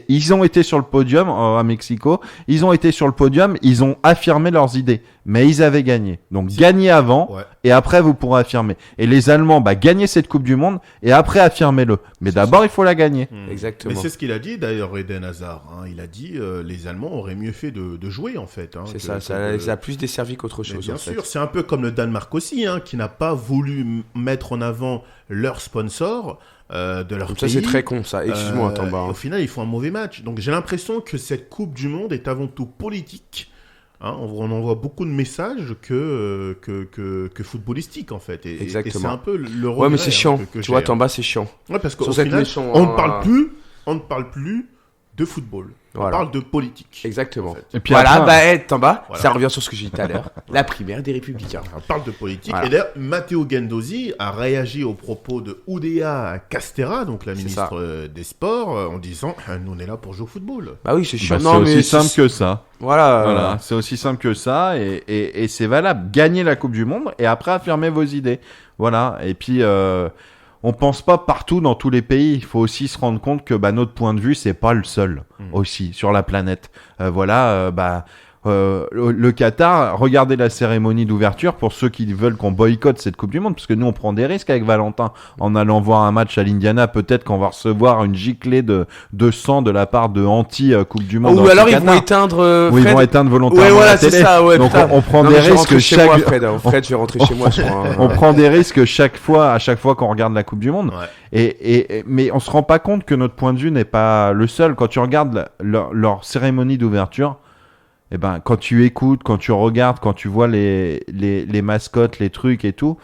ils ont été sur le podium à Mexico. Ils ont été sur le podium. Ils ont affirmé leurs idées, mais ils avaient gagné. Donc gagnez avant et après vous pourrez affirmer. Et les Allemands, gagnez cette Coupe du Monde et après affirmez-le. Mais d'abord il faut la gagner. Exactement. Mais c'est ce qu'il a dit d'ailleurs, Eden Hazard. Hein. Il a dit les Allemands auraient mieux fait de jouer en fait. Hein, c'est ça les a plus desservi qu'autre chose. Bien sûr, c'est un peu comme le Danemark aussi, hein, qui n'a pas voulu mettre en avant leurs sponsors de leur pays. Ça c'est très con ça, excuse-moi Tamba. Au final ils font un mauvais match. Donc j'ai l'impression que cette Coupe du Monde est avant tout politique. Hein, on envoie beaucoup de messages que footballistiques en fait. Exactement. Et c'est un peu le regret. Ouais mais c'est chiant, tu vois Tamba c'est chiant. Ouais parce qu'au final on ne parle plus de football. On parle de politique. Exactement. En fait. Et puis voilà, Tamba, ça revient sur ce que j'ai dit tout à l'heure. La primaire des Républicains. On parle de politique. Voilà. Et d'ailleurs, Matteo Guendouzi a réagi aux propos de Oudéa Castéra, donc la ministre des Sports, en disant nous on est là pour jouer au football. Bah oui, c'est chiant. C'est aussi simple que ça. Voilà. C'est aussi simple que ça et c'est valable. Gagnez la Coupe du Monde et après affirmez vos idées. Voilà. Et puis. On pense pas partout dans tous les pays. Il faut aussi se rendre compte que notre point de vue c'est pas le seul aussi sur la planète. Le Qatar, regardez la cérémonie d'ouverture pour ceux qui veulent qu'on boycotte cette Coupe du Monde, parce que nous on prend des risques avec Valentin en allant voir un match à l'Indiana. Peut-être qu'on va recevoir une giclée de sang de la part de anti-Coupe du Monde. Ou alors ils vont éteindre Fred. Ils vont éteindre volontairement. Ouais, voilà, la télé. C'est ça. Ouais, donc on prend des risques chaque fois. Fred, je vais rentrer chez moi. On prend des risques à chaque fois qu'on regarde la Coupe du Monde. Ouais. Mais on se rend pas compte que notre point de vue n'est pas le seul. Quand tu regardes leur cérémonie d'ouverture. Quand tu écoutes, quand tu regardes, quand tu vois les mascottes, les trucs et tout,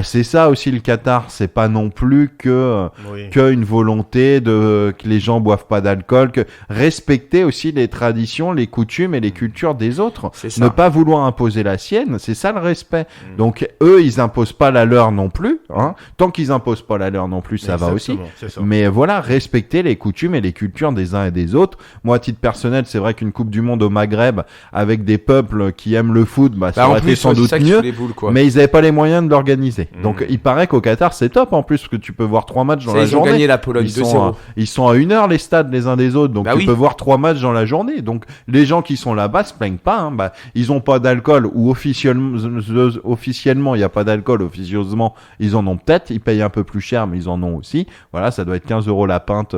c'est ça aussi le Qatar. C'est pas non plus qu'une volonté que les gens boivent pas d'alcool, que respecter aussi les traditions, les coutumes et les cultures des autres. Ne pas vouloir imposer la sienne, c'est ça le respect. Donc eux, ils imposent pas la leur non plus. Hein. Tant qu'ils imposent pas la leur non plus, ça va aussi. Mais voilà, respecter les coutumes et les cultures des uns et des autres. Moi, à titre personnel, c'est vrai qu'une Coupe du Monde au Maghreb avec des peuples qui aiment le foot, ça aurait été sans doute mieux. Mais ils avaient pas les moyens de l'organiser. Donc il paraît qu'au Qatar c'est top en plus parce que tu peux voir 3 matchs dans la journée. Ils ont gagné la Pologne 2-0. Ils sont à 1 heure les stades les uns des autres, donc tu peux voir 3 matchs dans la journée. Donc les gens qui sont là-bas se plaignent pas. Hein. Ils ont pas d'alcool ou officiellement il y a pas d'alcool. Officieusement ils en ont peut-être. Ils payent un peu plus cher mais ils en ont aussi. Voilà, ça doit être 15 € la pinte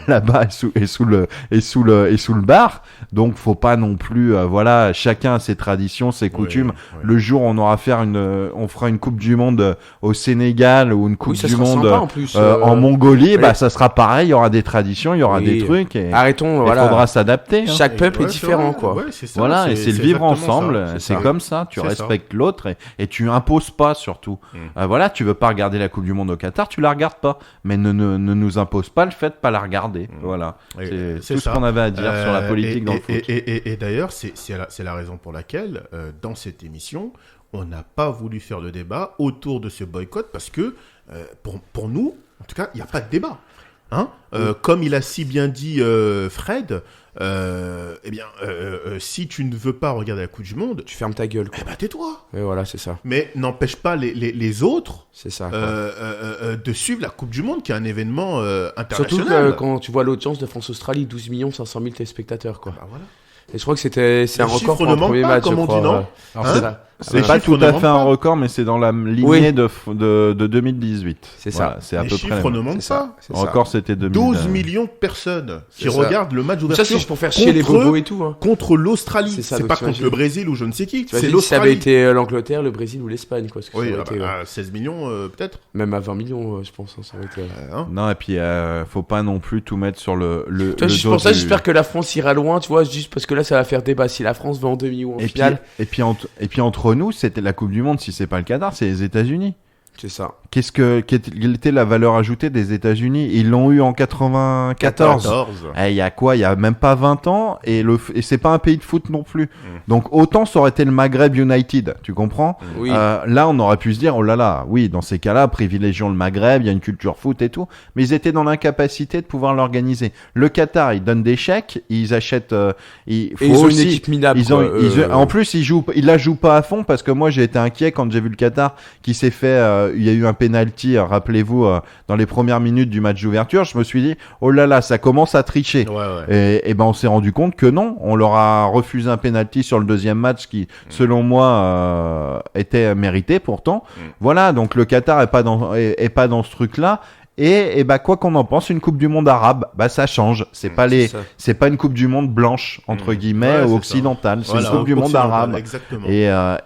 là-bas et sous le bar. Donc faut pas non plus. Voilà, chacun a ses traditions, ses coutumes. Le jour où on fera une Coupe du Monde au Sénégal ou une Coupe du Monde en Mongolie, ça sera pareil, il y aura des traditions, il y aura des trucs et arrêtons, il faudra s'adapter. Hein. Chaque peuple est différent quoi. C'est ça, voilà, et c'est le vivre ensemble, c'est comme ça, tu respectes l'autre et tu imposes pas surtout. Voilà, tu veux pas regarder la Coupe du Monde au Qatar, tu la regardes pas, mais ne nous impose pas le fait de pas la regarder. Voilà, c'est tout ce qu'on avait à dire sur la politique dans le foot. Et d'ailleurs, c'est la raison pour laquelle dans cette émission on n'a pas voulu faire de débat autour de ce boycott parce que, pour nous, en tout cas, il n'y a pas de débat. Hein comme il a si bien dit Fred, si tu ne veux pas regarder la Coupe du Monde, tu fermes ta gueule. Tais-toi. Et voilà, c'est ça. Mais n'empêche pas les autres de suivre la Coupe du Monde, qui est un événement international. Surtout quand tu vois l'audience de France-Australie, 12 500 000 téléspectateurs. Quoi. Voilà. Et je crois que c'est un record pour ne un premier pas, match. Comme on dit, non ça. C'est Les pas chiffres tout ne à mentent fait un pas. record, mais c'est dans la lignée Oui. de 2018. C'est ça. Voilà, c'est à Les peu près. chiffres ne mentent C'est ça. pas. C'est Le ça. record, c'était 2000. 12 millions de personnes qui C'est ça. regardent le match Ça, c'est d'ouverture juste pour faire chier les bobos et tout. Hein. contre l'Australie. C'est ça, C'est donc pas tu contre imagines. le Brésil ou je ne sais qui. Tu C'est imagines si ça avait l'Australie. été l'Angleterre, le Brésil ou l'Espagne, quoi. Parce que Oui, ça aurait été, à 16 millions peut-être. même à 20 millions, je pense. Hein, ça aurait été, Hein. Non, et puis faut pas non plus tout mettre sur le Tu vois, juste dos pour ça, du- j'espère que la France ira loin, tu vois, juste parce que là, ça va faire débat. Si la France va en demi ou en finale, et puis entre nous, c'était la Coupe du Monde. Si c'est pas le Qatar, c'est les États-Unis. c'est ça. Quelle était la valeur ajoutée des États-Unis? Ils l'ont eu en 94. Il y a quoi? Il y a même pas 20 ans et c'est pas un pays de foot non plus. Donc autant ça aurait été le Maghreb United, tu comprends? Oui. Là, on aurait pu se dire, oh là là, oui, dans ces cas-là, privilégions le Maghreb, il y a une culture foot et tout. Mais ils étaient dans l'incapacité de pouvoir l'organiser. Le Qatar, ils donnent des chèques, ils achètent. Et ils ont une équipe minable. Ils ont, quoi, En plus, ils la jouent pas à fond parce que moi j'ai été inquiet quand j'ai vu le Qatar qui s'est fait. Il y a eu un penalty, rappelez-vous, dans les premières minutes du match d'ouverture. Je me suis dit, oh là là, ça commence à tricher. Ouais. Et ben on s'est rendu compte que non, on leur a refusé un penalty sur le deuxième match qui, selon moi, était mérité pourtant. Voilà, donc le Qatar est pas dans ce truc-là. Et bah quoi qu'on en pense, une Coupe du Monde arabe, bah ça change. C'est pas une Coupe du Monde blanche entre guillemets Ouais, ou c'est occidentale. C'est Voilà, une Coupe du Monde occidental, arabe. Exactement.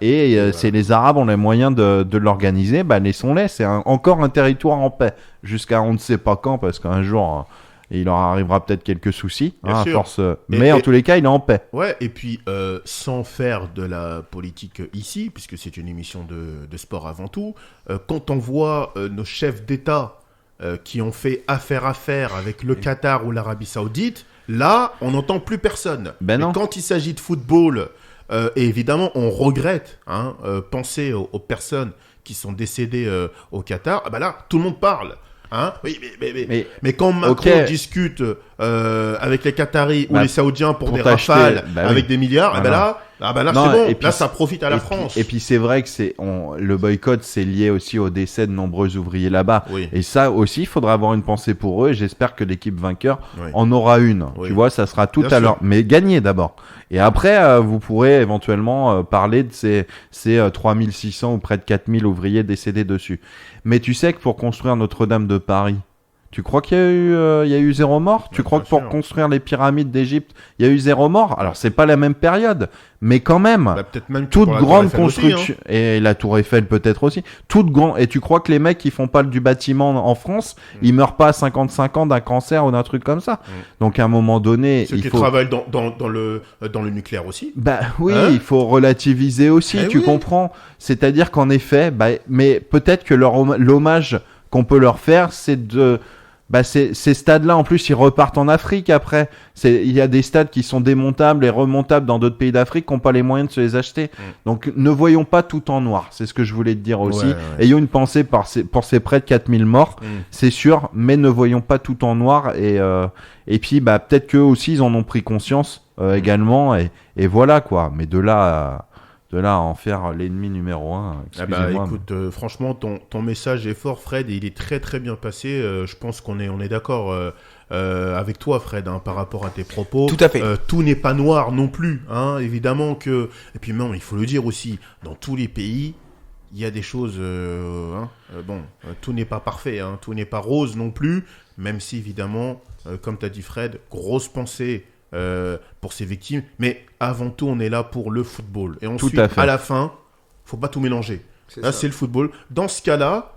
Et c'est les Arabes ont les moyens de l'organiser. Bah laissons-les. C'est encore un territoire en paix jusqu'à on ne sait pas quand parce qu'un jour il leur arrivera peut-être quelques soucis Bien à sûr. force. Mais en tous les cas, il est en paix. Ouais, et puis sans faire de la politique ici, puisque c'est une émission de sport avant tout, quand on voit nos chefs d'État qui ont fait affaire avec le Qatar ou l'Arabie Saoudite, là, on n'entend plus personne. Ben Mais non. quand il s'agit de football, et évidemment, on regrette, penser aux personnes qui sont décédées au Qatar, bah là, tout le monde parle. Hein, oui, mais quand Macron discute avec les Qataris ou les Saoudiens pour des rafales avec des milliards, là Non, c'est bon. et puis Là, ça profite à la France. Et puis c'est vrai que le boycott, c'est lié aussi au décès de nombreux ouvriers là-bas. Oui. Et ça aussi, il faudra avoir une pensée pour eux. Et j'espère que l'équipe vainqueur Oui. en aura une. Oui. Tu vois, ça sera tout Bien à sûr. l'heure. Mais gagner d'abord. Et après, vous pourrez éventuellement parler de ces 3600 ou près de 4000 ouvriers décédés dessus. Mais tu sais que pour construire Notre-Dame de Paris, tu crois qu'il y a eu 0 mort? Tu crois que pour construire les pyramides d'Égypte, il y a eu 0 mort? Alors, c'est pas la même période, mais quand même, Bah, peut-être même que toute pour la Tour grande Eiffel aussi, construction, et la Tour Eiffel peut-être aussi, et tu crois que les mecs qui font pas du bâtiment en France, ils meurent pas à 55 ans d'un cancer ou d'un truc comme ça? Donc, à un moment donné, Ceux il qui faut... travaillent dans le nucléaire aussi. Bah oui, Hein? il faut relativiser aussi, Eh tu oui. comprends? C'est-à-dire qu'en effet, mais peut-être que l'hommage qu'on peut leur faire, c'est de... ces stades-là, en plus, ils repartent en Afrique après. Il y a des stades qui sont démontables et remontables dans d'autres pays d'Afrique qui n'ont pas les moyens de se les acheter. Donc, ne voyons pas tout en noir. C'est ce que je voulais te dire aussi. Ouais. Ayons une pensée pour ces près de 4000 morts, c'est sûr, mais ne voyons pas tout en noir. Et puis, peut-être qu'eux aussi, ils en ont pris conscience également. Et voilà, quoi. Mais de là à en faire l'ennemi numéro 1, excusez-moi. Écoute, franchement, ton message est fort, Fred, et il est très très bien passé. Je pense qu'on est d'accord avec toi, Fred, par rapport à tes propos. Tout à fait. Tout n'est pas noir non plus, évidemment que... Et puis non, il faut le dire aussi, dans tous les pays, il y a des choses... tout n'est pas parfait, tout n'est pas rose non plus, même si évidemment, comme tu as dit, Fred, grosse pensée pour ces victimes, mais avant tout on est là pour le football et ensuite à la fin faut pas tout mélanger. Là c'est le football. Dans ce cas-là,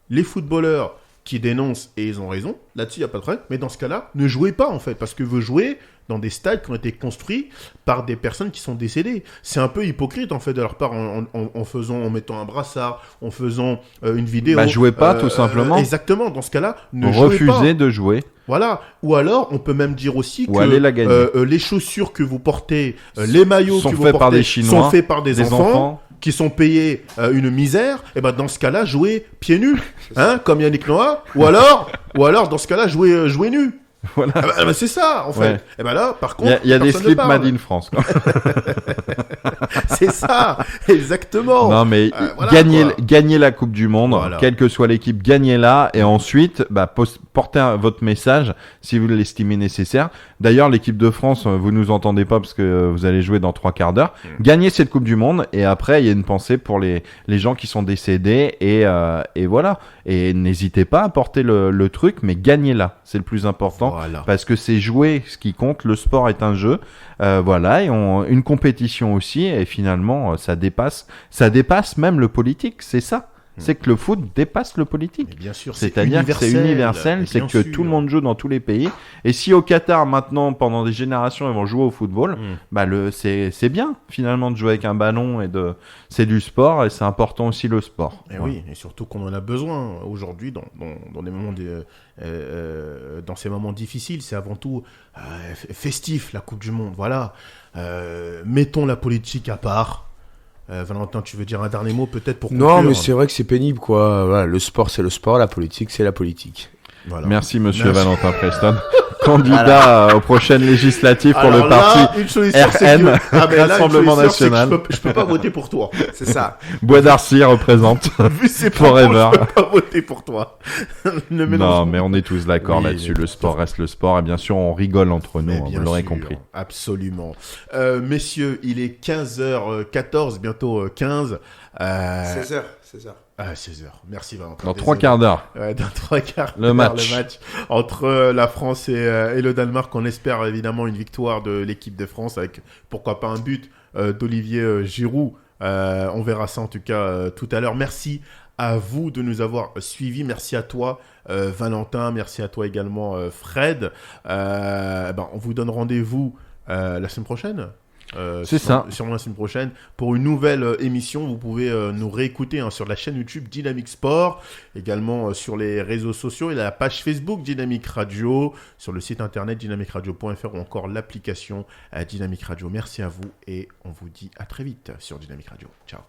les footballeurs qui dénoncent, et ils ont raison, là-dessus il n'y a pas de problème, mais dans ce cas-là, ne jouez pas en fait, parce que vous jouez dans des stades qui ont été construits par des personnes qui sont décédées. C'est un peu hypocrite en fait de leur part en mettant un brassard, en faisant une vidéo. Jouez pas tout simplement. Exactement, dans ce cas-là, ne jouez pas. Refusez de jouer. Voilà, ou alors on peut même dire aussi ou que les chaussures que vous portez, les maillots que vous portez par des Chinois, sont faits par des enfants qui sont payés une misère. Et ben dans ce cas-là, jouez pieds nus, comme Yannick Noah, ou alors dans ce cas-là, jouez nus. Voilà. C'est ça en fait. Ouais. Et ben là, par contre, il y a des slips made in France. C'est ça, exactement. Non, mais voilà, gagnez la Coupe du Monde, Voilà. quelle que soit l'équipe, gagnez-la. Et ensuite, portez votre message si vous l'estimez nécessaire. D'ailleurs, l'équipe de France, vous nous entendez pas parce que vous allez jouer dans 3 quarts d'heure. Gagnez cette Coupe du Monde et après, il y a une pensée pour les gens qui sont décédés et voilà. Et n'hésitez pas à porter le truc, mais gagnez-la. C'est le plus important Voilà. parce que c'est jouer ce qui compte. Le sport est un jeu. Voilà, et une compétition aussi. Et finalement, ça dépasse même le politique. C'est ça. C'est que le foot dépasse le politique. Mais bien sûr, C'est-à-dire que c'est universel, c'est que tout le monde joue dans tous les pays. Et si au Qatar, maintenant, pendant des générations, ils vont jouer au football, c'est bien, finalement, de jouer avec un ballon. C'est du sport et c'est important aussi le sport. Et oui, et surtout qu'on en a besoin aujourd'hui dans des moments dans ces moments difficiles. C'est avant tout festif, la Coupe du Monde. Voilà. Mettons la politique à part. Valentin, tu veux dire un dernier mot peut-être pour conclure? Non, mais c'est vrai que c'est pénible, quoi. Voilà, le sport, c'est le sport, la politique, c'est la politique. Voilà. Merci, monsieur Valentin Preston. Candidat aux prochaines législatives pour le parti RN, Rassemblement National. Je peux pas voter pour toi. C'est ça. Bois d'Arcy représente Vu c'est Forever. Je peux pas voter pour toi. Non, mais on est tous d'accord là-dessus. Le sport reste le sport et bien sûr, on rigole entre nous, vous l'aurez compris. Absolument. Messieurs, il est 15h14, bientôt 15. 16h. 16h. Merci Valentin. Dans 3 quarts d'heure. Ouais, dans 3 quarts Le match entre la France et le Danemark. On espère évidemment une victoire de l'équipe de France avec pourquoi pas un but d'Olivier Giroud. On verra ça en tout cas tout à l'heure. Merci à vous de nous avoir suivis. Merci à toi Valentin. Merci à toi également Fred. On vous donne rendez-vous la semaine prochaine. C'est ça. Sûrement la semaine prochaine pour une nouvelle émission. Vous pouvez nous réécouter sur la chaîne YouTube Dynamic Sport, également sur les réseaux sociaux et la page Facebook Dynamic Radio, sur le site internet dynamicradio.fr ou encore l'application Dynamic Radio. Merci à vous et on vous dit à très vite sur Dynamic Radio. Ciao.